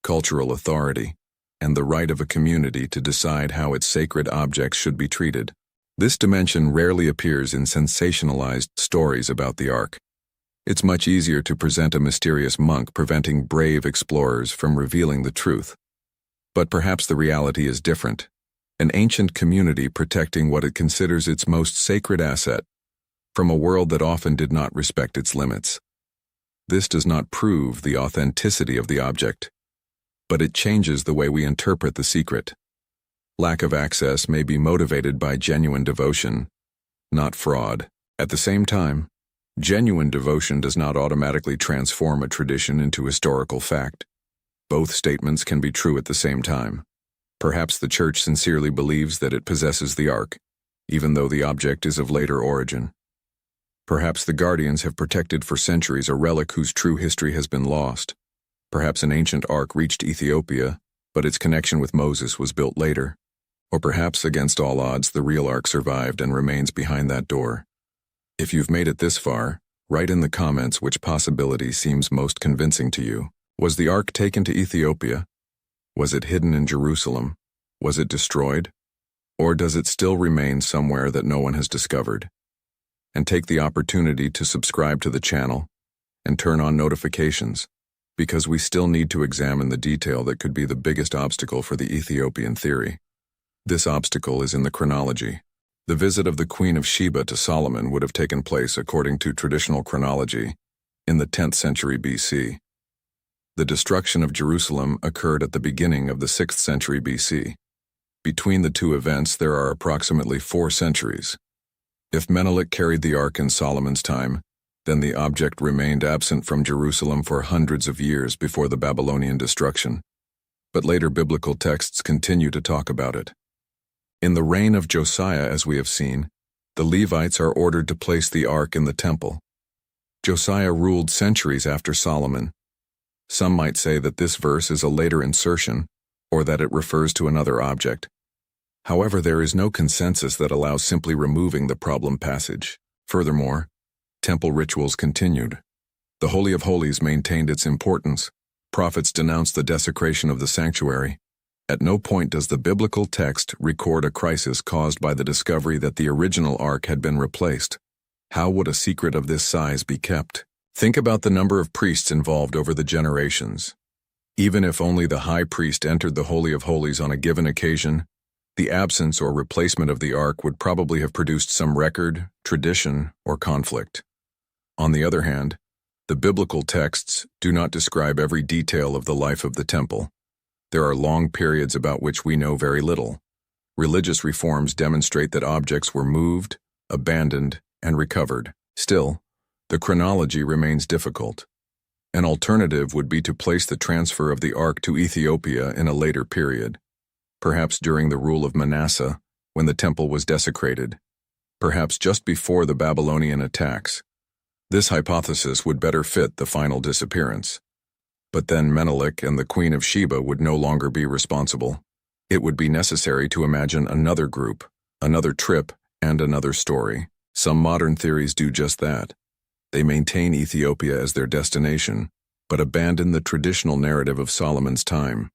cultural authority, and the right of a community to decide how its sacred objects should be treated. This dimension rarely appears in sensationalized stories about the Ark. It's much easier to present a mysterious monk preventing brave explorers from revealing the truth. But perhaps the reality is different. An ancient community protecting what it considers its most sacred asset from a world that often did not respect its limits. This does not prove the authenticity of the object, but it changes the way we interpret the secret. Lack of access may be motivated by genuine devotion, not fraud. At the same time, genuine devotion does not automatically transform a tradition into historical fact. Both statements can be true at the same time. Perhaps the Church sincerely believes that it possesses the Ark, even though the object is of later origin. Perhaps the guardians have protected for centuries a relic whose true history has been lost. Perhaps an ancient Ark reached Ethiopia, but its connection with Moses was built later. Or perhaps, against all odds, the real Ark survived and remains behind that door. If you've made it this far, write in the comments which possibility seems most convincing to you. Was the Ark taken to Ethiopia? Was it hidden in Jerusalem? Was it destroyed? Or does it still remain somewhere that no one has discovered? And take the opportunity to subscribe to the channel and turn on notifications, because we still need to examine the detail that could be the biggest obstacle for the Ethiopian theory. This obstacle is in the chronology. The visit of the Queen of Sheba to Solomon would have taken place, according to traditional chronology, in the 10th century BC. The destruction of Jerusalem occurred at the beginning of the 6th century BC. Between the two events, there are approximately 4 centuries. If Menelik carried the Ark in Solomon's time, then the object remained absent from Jerusalem for hundreds of years before the Babylonian destruction. But later biblical texts continue to talk about it. In the reign of Josiah, as we have seen, the Levites are ordered to place the Ark in the temple. Josiah ruled centuries after Solomon. Some might say that this verse is a later insertion, or that it refers to another object. However, there is no consensus that allows simply removing the problem passage. Furthermore, temple rituals continued. The Holy of Holies maintained its importance. Prophets denounced the desecration of the sanctuary. At no point does the biblical text record a crisis caused by the discovery that the original Ark had been replaced. How would a secret of this size be kept? Think about the number of priests involved over the generations. Even if only the high priest entered the Holy of Holies on a given occasion, the absence or replacement of the Ark would probably have produced some record, tradition, or conflict. On the other hand, the biblical texts do not describe every detail of the life of the temple. There are long periods about which we know very little. Religious reforms demonstrate that objects were moved, abandoned, and recovered. Still, the chronology remains difficult. An alternative would be to place the transfer of the Ark to Ethiopia in a later period, perhaps during the rule of Manasseh, when the temple was desecrated, perhaps just before the Babylonian attacks. This hypothesis would better fit the final disappearance. But then Menelik and the Queen of Sheba would no longer be responsible. It would be necessary to imagine another group, another trip, and another story. Some modern theories do just that. They maintain Ethiopia as their destination, but abandon the traditional narrative of Solomon's time.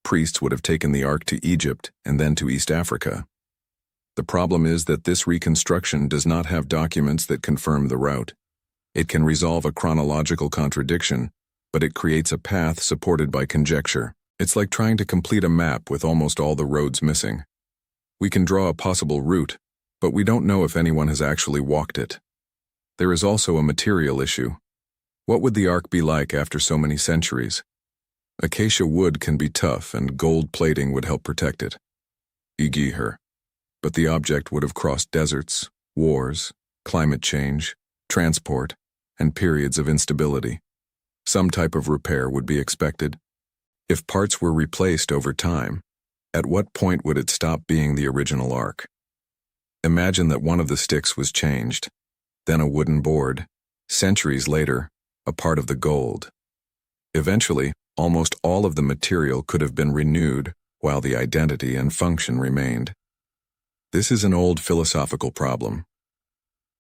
Priests would have taken the Ark to Egypt and then to East Africa. The problem is that this reconstruction does not have documents that confirm the route. It can resolve a chronological contradiction, but it creates a path supported by conjecture. It's like trying to complete a map with almost all the roads missing. We can draw a possible route, but we don't know if anyone has actually walked it. There is also a material issue. What would the ark be like after so many centuries? Acacia wood can be tough, and gold plating would help protect it. E.g. her. But the object would have crossed deserts, wars, climate change, transport, and periods of instability. Some type of repair would be expected. If parts were replaced over time, at what point would it stop being the original ark? Imagine that one of the sticks was changed, then a wooden board, centuries later, a part of the gold. Eventually, almost all of the material could have been renewed while the identity and function remained. This is an old philosophical problem.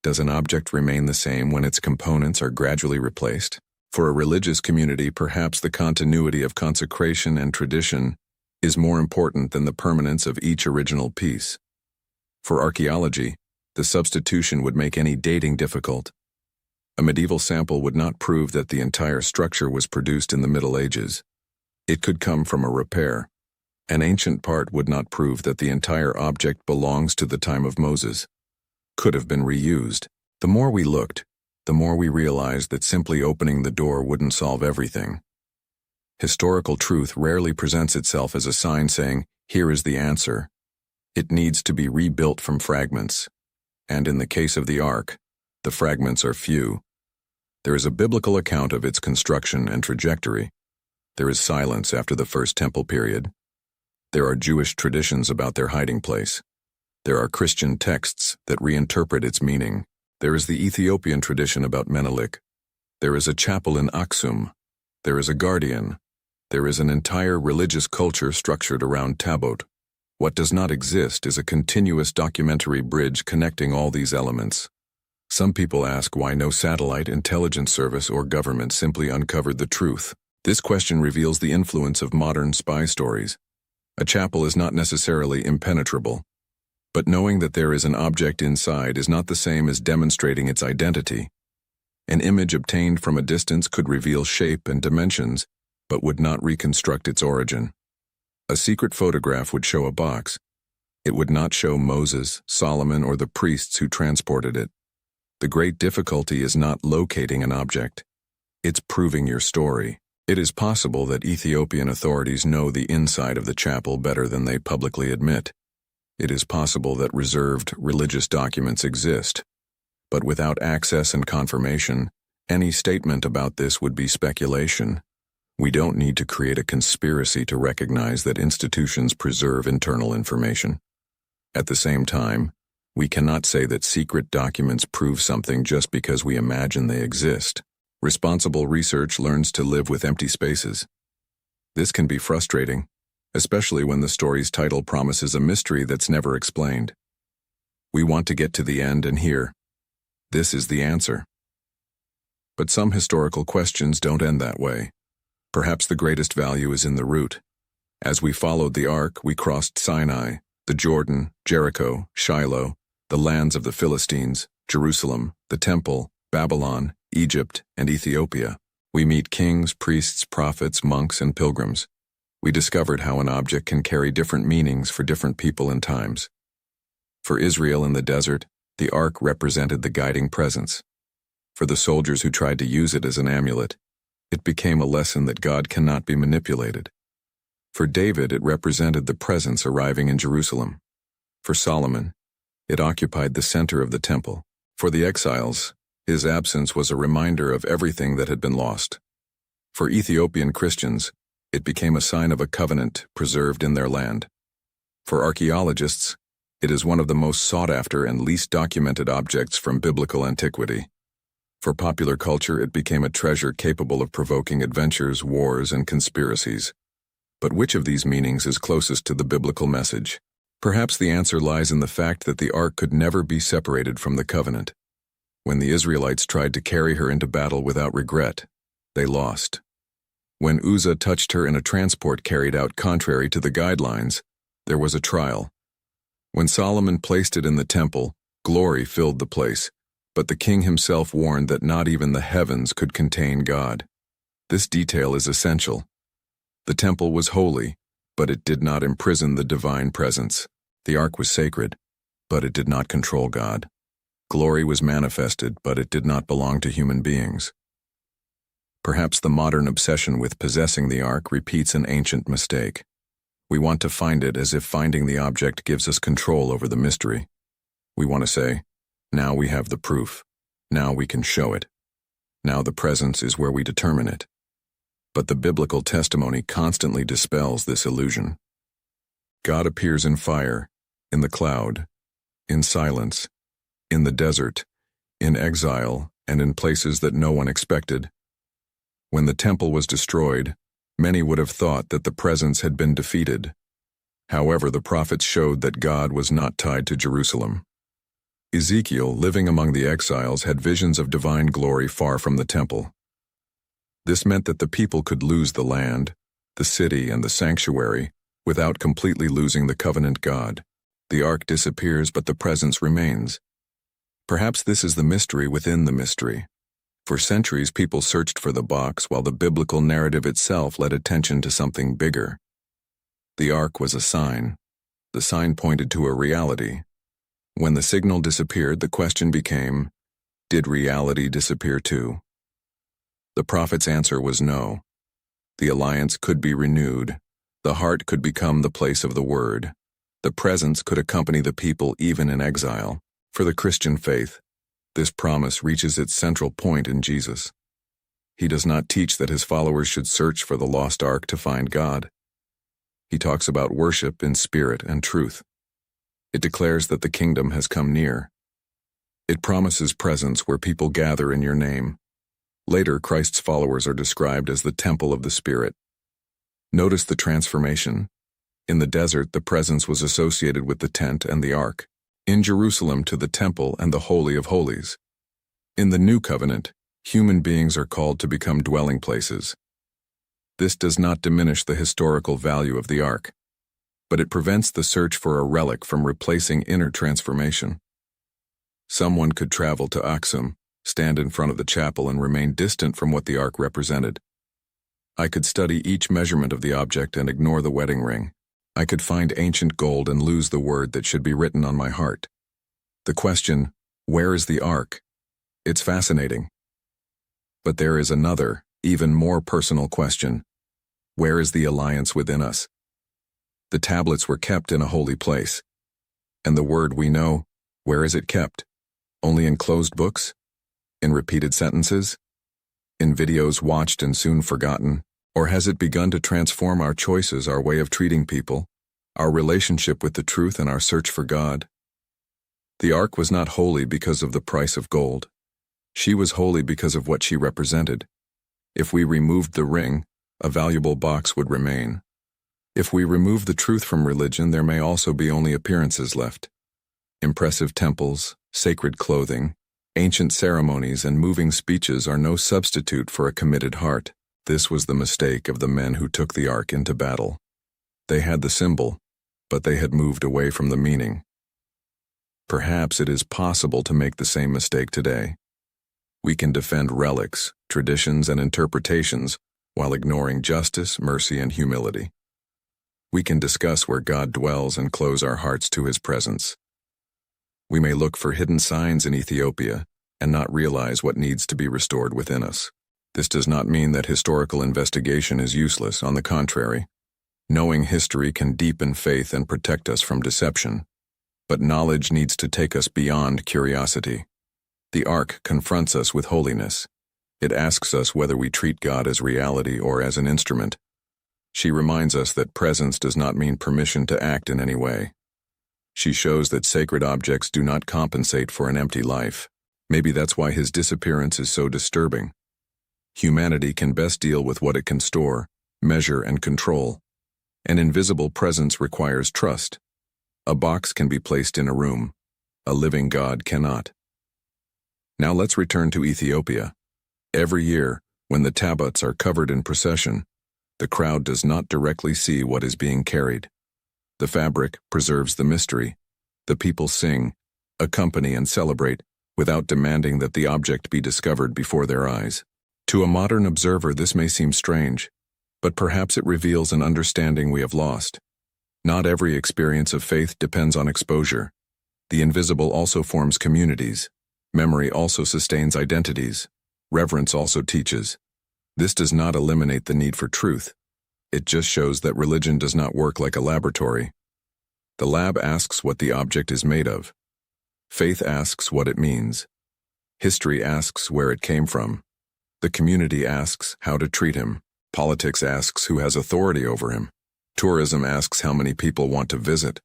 Does an object remain the same when its components are gradually replaced? For a religious community, perhaps the continuity of consecration and tradition is more important than the permanence of each original piece. For archaeology, the substitution would make any dating difficult. A medieval sample would not prove that the entire structure was produced in the Middle Ages. It could come from a repair. An ancient part would not prove that the entire object belongs to the time of Moses. Could have been reused. The more we looked, the more we realized that simply opening the door wouldn't solve everything. Historical truth rarely presents itself as a sign saying, "Here is the answer." It needs to be rebuilt from fragments. And in the case of the ark, the fragments are few. There is a biblical account of its construction and trajectory. There is silence after the First Temple period. There are Jewish traditions about their hiding place. There are Christian texts that reinterpret its meaning. There is the Ethiopian tradition about Menelik. There is a chapel in Axum. There is a guardian. There is an entire religious culture structured around Tabot. What does not exist is a continuous documentary bridge connecting all these elements. Some people ask why no satellite, intelligence service, or government simply uncovered the truth. This question reveals the influence of modern spy stories. A chapel is not necessarily impenetrable, but knowing that there is an object inside is not the same as demonstrating its identity. An image obtained from a distance could reveal shape and dimensions, but would not reconstruct its origin. A secret photograph would show a box. It would not show Moses, Solomon, or the priests who transported it. The great difficulty is not locating an object. It's proving your story. It is possible that Ethiopian authorities know the inside of the chapel better than they publicly admit. It is possible that reserved religious documents exist. But without access and confirmation, any statement about this would be speculation. We don't need to create a conspiracy to recognize that institutions preserve internal information. At the same time, we cannot say that secret documents prove something just because we imagine they exist. Responsible research learns to live with empty spaces. This can be frustrating, especially when the story's title promises a mystery that's never explained. We want to get to the end and hear, "This is the answer." But some historical questions don't end that way. Perhaps the greatest value is in the route. As we followed the ark, we crossed Sinai, the Jordan, Jericho, Shiloh, the lands of the Philistines, Jerusalem, the Temple, Babylon, Egypt, and Ethiopia. We meet kings, priests, prophets, monks, and pilgrims. We discovered how an object can carry different meanings for different people and times. For Israel in the desert, the ark represented the guiding presence. For the soldiers who tried to use it as an amulet, it became a lesson that God cannot be manipulated. For David, it represented the presence arriving in Jerusalem. For Solomon, it occupied the center of the temple. For the exiles, his absence was a reminder of everything that had been lost. For Ethiopian Christians, it became a sign of a covenant preserved in their land. For archaeologists, it is one of the most sought-after and least documented objects from biblical antiquity. For popular culture, it became a treasure capable of provoking adventures, wars, and conspiracies. But which of these meanings is closest to the biblical message? Perhaps the answer lies in the fact that the ark could never be separated from the covenant. When the Israelites tried to carry her into battle without regret, they lost. When Uzzah touched her in a transport carried out contrary to the guidelines, there was a trial. When Solomon placed it in the temple, glory filled the place, but the king himself warned that not even the heavens could contain God. This detail is essential. The temple was holy, but it did not imprison the divine presence. The ark was sacred, but it did not control God. Glory was manifested, but it did not belong to human beings. Perhaps the modern obsession with possessing the ark repeats an ancient mistake. We want to find it as if finding the object gives us control over the mystery. We want to say, now we have the proof. Now we can show it. Now the presence is where we determine it. But the biblical testimony constantly dispels this illusion. God appears in fire, in the cloud, in silence, in the desert, in exile, and in places that no one expected. When the temple was destroyed, many would have thought that the presence had been defeated. However, the prophets showed that God was not tied to Jerusalem. Ezekiel, living among the exiles, had visions of divine glory far from the temple. This meant that the people could lose the land, the city, and the sanctuary without completely losing the covenant God. The ark disappears, but the presence remains. Perhaps this is the mystery within the mystery. For centuries, people searched for the box while the biblical narrative itself led attention to something bigger. The ark was a sign. The sign pointed to a reality. When the signal disappeared, the question became, did reality disappear too? The prophet's answer was no. The alliance could be renewed. The heart could become the place of the word. The presence could accompany the people even in exile. For the Christian faith, this promise reaches its central point in Jesus. He does not teach that his followers should search for the lost ark to find God. He talks about worship in spirit and truth. It declares that the kingdom has come near. It promises presence where people gather in your name. Later, Christ's followers are described as the temple of the Spirit. Notice the transformation. In the desert, the presence was associated with the tent and the ark. In Jerusalem, to the temple and the Holy of Holies. In the New Covenant, human beings are called to become dwelling places. This does not diminish the historical value of the ark, but it prevents the search for a relic from replacing inner transformation. Someone could travel to Axum, stand in front of the chapel, and remain distant from what the ark represented. I could study each measurement of the object and ignore the wedding ring. I could find ancient gold and lose the word that should be written on my heart. The question, where is the ark? It's fascinating. But there is another, even more personal question. Where is the alliance within us? The tablets were kept in a holy place. And the word we know, where is it kept? Only in closed books? In repeated sentences? In videos watched and soon forgotten? Or has it begun to transform our choices, our way of treating people, our relationship with the truth, and our search for God? The ark was not holy because of the price of gold. She was holy because of what she represented. If we removed the ring, a valuable box would remain. If we remove the truth from religion, there may also be only appearances left. Impressive temples, sacred clothing, ancient ceremonies, and moving speeches are no substitute for a committed heart. This was the mistake of the men who took the ark into battle. They had the symbol, but they had moved away from the meaning. Perhaps it is possible to make the same mistake today. We can defend relics, traditions, and interpretations while ignoring justice, mercy, and humility. We can discuss where God dwells and close our hearts to his presence. We may look for hidden signs in Ethiopia and not realize what needs to be restored within us. This does not mean that historical investigation is useless. On the contrary, knowing history can deepen faith and protect us from deception. But knowledge needs to take us beyond curiosity. The ark confronts us with holiness. It asks us whether we treat God as reality or as an instrument. She reminds us that presence does not mean permission to act in any way. She shows that sacred objects do not compensate for an empty life. Maybe that's why his disappearance is so disturbing. Humanity can best deal with what it can store, measure, and control. An invisible presence requires trust. A box can be placed in a room. A living God cannot. Now let's return to Ethiopia. Every year, when the tablets are covered in procession, the crowd does not directly see what is being carried. The fabric preserves the mystery. The people sing, accompany, and celebrate without demanding that the object be discovered before their eyes. To a modern observer, this may seem strange, but perhaps it reveals an understanding we have lost. Not every experience of faith depends on exposure. The invisible also forms communities. Memory also sustains identities. Reverence also teaches. This does not eliminate the need for truth. It just shows that religion does not work like a laboratory. The lab asks what the object is made of. Faith asks what it means. History asks where it came from. The community asks how to treat him. Politics asks who has authority over him. Tourism asks how many people want to visit.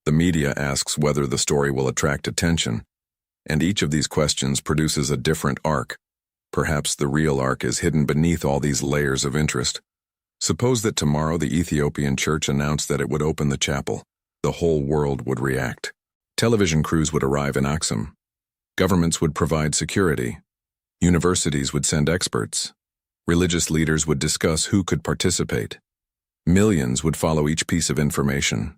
The media asks whether the story will attract attention. And each of these questions produces a different arc. Perhaps the real arc is hidden beneath all these layers of interest. Suppose that tomorrow the Ethiopian Church announced that it would open the chapel. The whole world would react. Television crews would arrive in Axum. Governments would provide security. Universities would send experts. Religious leaders would discuss who could participate. Millions would follow each piece of information.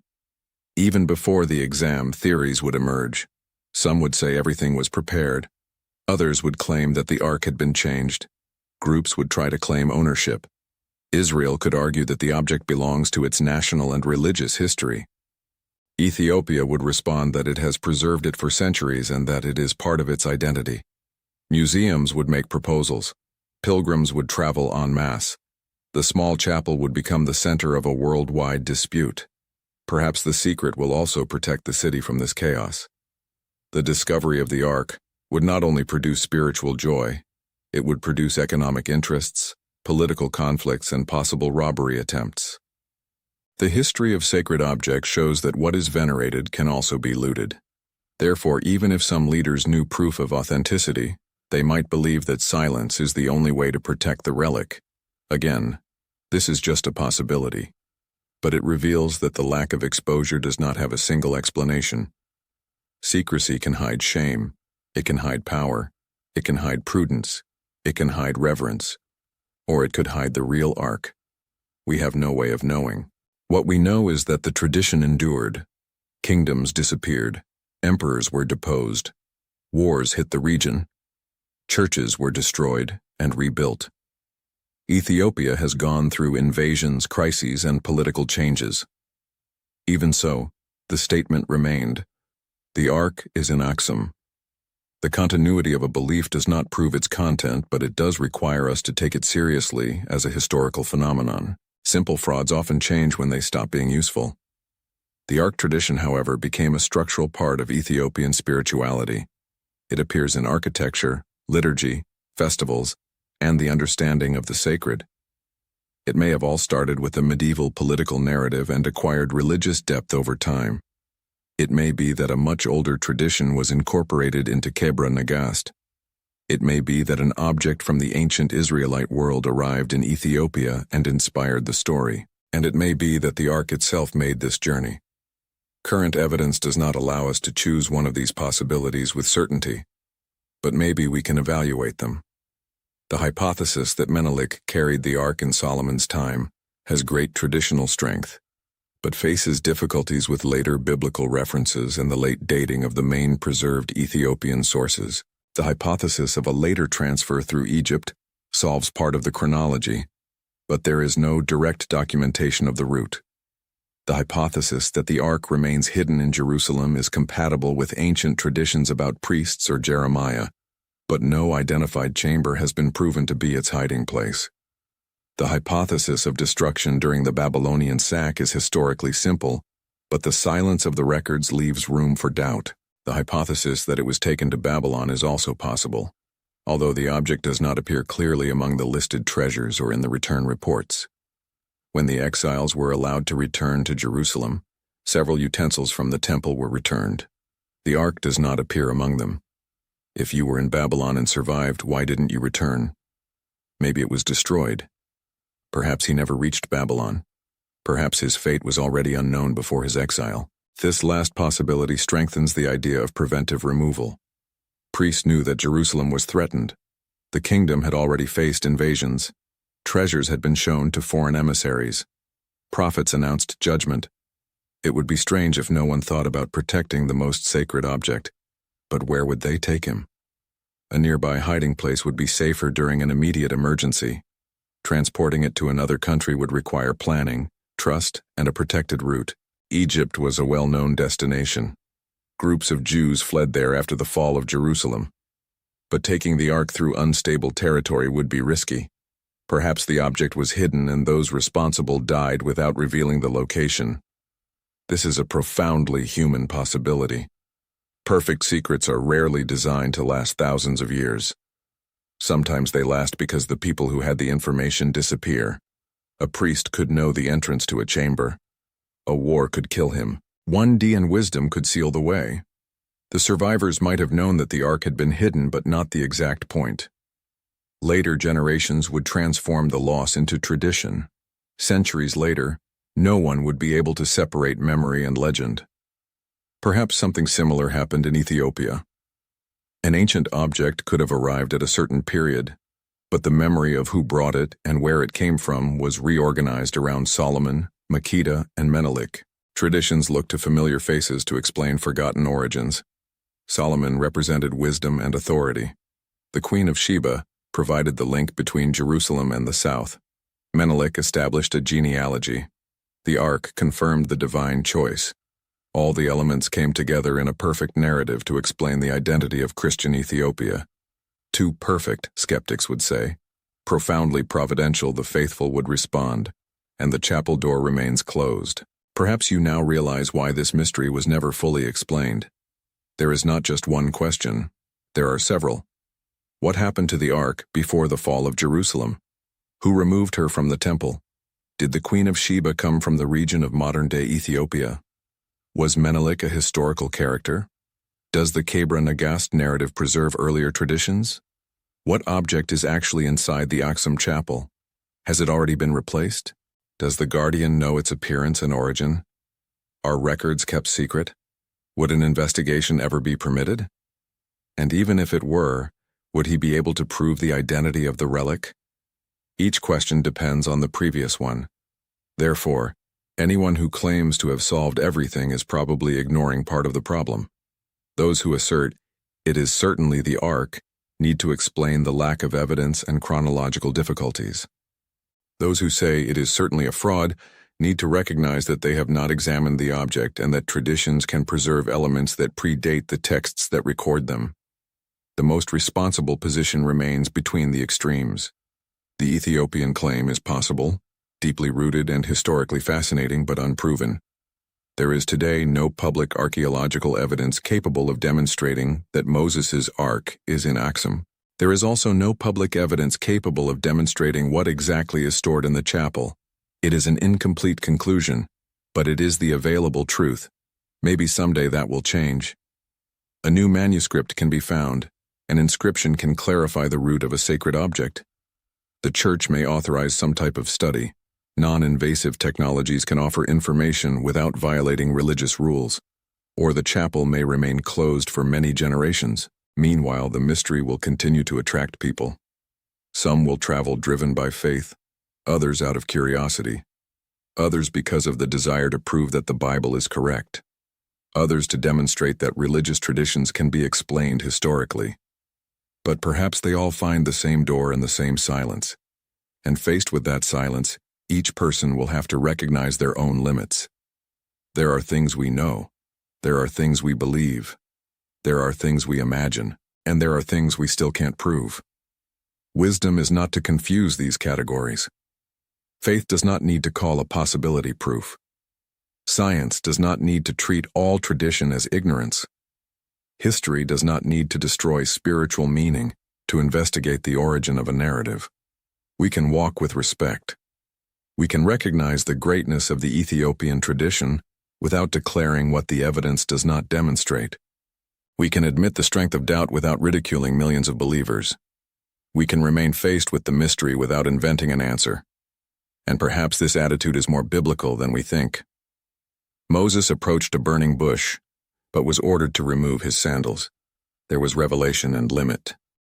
Even before the exam, theories would emerge. Some would say everything was prepared. Others would claim that the ark had been changed. Groups would try to claim ownership. Israel could argue that the object belongs to its national and religious history. Ethiopia would respond that it has preserved it for centuries and that it is part of its identity. Museums would make proposals. Pilgrims would travel en masse. The small chapel would become the center of a worldwide dispute. Perhaps the secret will also protect the city from this chaos. The discovery of the ark would not only produce spiritual joy, it would produce economic interests, political conflicts, and possible robbery attempts. The history of sacred objects shows that what is venerated can also be looted. Therefore, even if some leaders knew proof of authenticity, they might believe that silence is the only way to protect the relic. Again, this is just a possibility. But it reveals that the lack of exposure does not have a single explanation. Secrecy can hide shame, it can hide power, it can hide prudence, it can hide reverence, or it could hide the real ark. We have no way of knowing. What we know is that the tradition endured. Kingdoms disappeared, emperors were deposed, wars hit the region, churches were destroyed and rebuilt. Ethiopia has gone through invasions, crises, and political changes. Even so, the statement remained. The ark is in Axum. The continuity of a belief does not prove its content, but it does require us to take it seriously as a historical phenomenon. Simple frauds often change when they stop being useful. The ark tradition, however, became a structural part of Ethiopian spirituality. It appears in architecture, liturgy, festivals, and the understanding of the sacred. It may have all started with a medieval political narrative and acquired religious depth over time. It may be that a much older tradition was incorporated into Kebra Nagast. It may be that an object from the ancient Israelite world arrived in Ethiopia and inspired the story, and it may be that the ark itself made this journey. Current evidence does not allow us to choose one of these possibilities with certainty, but maybe we can evaluate them. The hypothesis that Menelik carried the ark in Solomon's time has great traditional strength, but faces difficulties with later biblical references and the late dating of the main preserved Ethiopian sources. The hypothesis of a later transfer through Egypt solves part of the chronology, but there is no direct documentation of the route. The hypothesis that the ark remains hidden in Jerusalem is compatible with ancient traditions about priests or Jeremiah, but no identified chamber has been proven to be its hiding place. The hypothesis of destruction during the Babylonian sack is historically simple, but the silence of the records leaves room for doubt. The hypothesis that it was taken to Babylon is also possible, although the object does not appear clearly among the listed treasures or in the return reports. When the exiles were allowed to return to Jerusalem, several utensils from the temple were returned. The ark does not appear among them. If you were in Babylon and survived, why didn't you return? Maybe it was destroyed. Perhaps he never reached Babylon. Perhaps his fate was already unknown before his exile. This last possibility strengthens the idea of preventive removal. Priests knew that Jerusalem was threatened. The kingdom had already faced invasions. Treasures had been shown to foreign emissaries. Prophets announced judgment. It would be strange if no one thought about protecting the most sacred object, but where would they take him? A nearby hiding place would be safer during an immediate emergency. Transporting it to another country would require planning, trust, and a protected route. Egypt was a well-known destination. Groups of Jews fled there after the fall of Jerusalem. But taking the ark through unstable territory would be risky. Perhaps the object was hidden and those responsible died without revealing the location. This is a profoundly human possibility. Perfect secrets are rarely designed to last thousands of years. Sometimes they last because the people who had the information disappear. A priest could know the entrance to a chamber. A war could kill him. 1D and wisdom could seal the way. The survivors might have known that the ark had been hidden but not the exact point. Later generations would transform the loss into tradition. Centuries later, no one would be able to separate memory and legend. Perhaps something similar happened in Ethiopia. An ancient object could have arrived at a certain period, but the memory of who brought it and where it came from was reorganized around Solomon, Makeda, and Menelik. Traditions look to familiar faces to explain forgotten origins. Solomon represented wisdom and authority. The Queen of Sheba provided the link between Jerusalem and the south. Menelik established a genealogy. The ark confirmed the divine choice. All the elements came together in a perfect narrative to explain the identity of Christian Ethiopia. Too perfect, skeptics would say. Profoundly providential, the faithful would respond, and the chapel door remains closed. Perhaps you now realize why this mystery was never fully explained. There is not just one question. There are several. What happened to the ark before the fall of Jerusalem? Who removed her from the temple? Did the Queen of Sheba come from the region of modern-day Ethiopia? Was Menelik a historical character? Does the Kebra Nagast narrative preserve earlier traditions? What object is actually inside the Axum chapel? Has it already been replaced? Does the guardian know its appearance and origin? Are records kept secret? Would an investigation ever be permitted? And even if it were, would he be able to prove the identity of the relic? Each question depends on the previous one. Therefore, anyone who claims to have solved everything is probably ignoring part of the problem. Those who assert, "It is certainly the ark," need to explain the lack of evidence and chronological difficulties. Those who say it is certainly a fraud need to recognize that they have not examined the object and that traditions can preserve elements that predate the texts that record them. The most responsible position remains between the extremes. The Ethiopian claim is possible, deeply rooted and historically fascinating but unproven. There is today no public archaeological evidence capable of demonstrating that Moses' ark is in Axum. There is also no public evidence capable of demonstrating what exactly is stored in the chapel. It is an incomplete conclusion, but it is the available truth. Maybe someday that will change. A new manuscript can be found. An inscription can clarify the root of a sacred object. The church may authorize some type of study. Non-invasive technologies can offer information without violating religious rules, or the chapel may remain closed for many generations. Meanwhile, the mystery will continue to attract people. Some will travel driven by faith, others out of curiosity, others because of the desire to prove that the Bible is correct, others to demonstrate that religious traditions can be explained historically. But perhaps they all find the same door and the same silence. And faced with that silence, each person will have to recognize their own limits. There are things we know. There are things we believe. There are things we imagine. And there are things we still can't prove. Wisdom is not to confuse these categories. Faith does not need to call a possibility proof. Science does not need to treat all tradition as ignorance. History does not need to destroy spiritual meaning to investigate the origin of a narrative. We can walk with respect. We can recognize the greatness of the Ethiopian tradition without declaring what the evidence does not demonstrate. We can admit the strength of doubt without ridiculing millions of believers. We can remain faced with the mystery without inventing an answer. And perhaps this attitude is more biblical than we think. Moses approached a burning bush, but was ordered to remove his sandals. There was revelation and limit.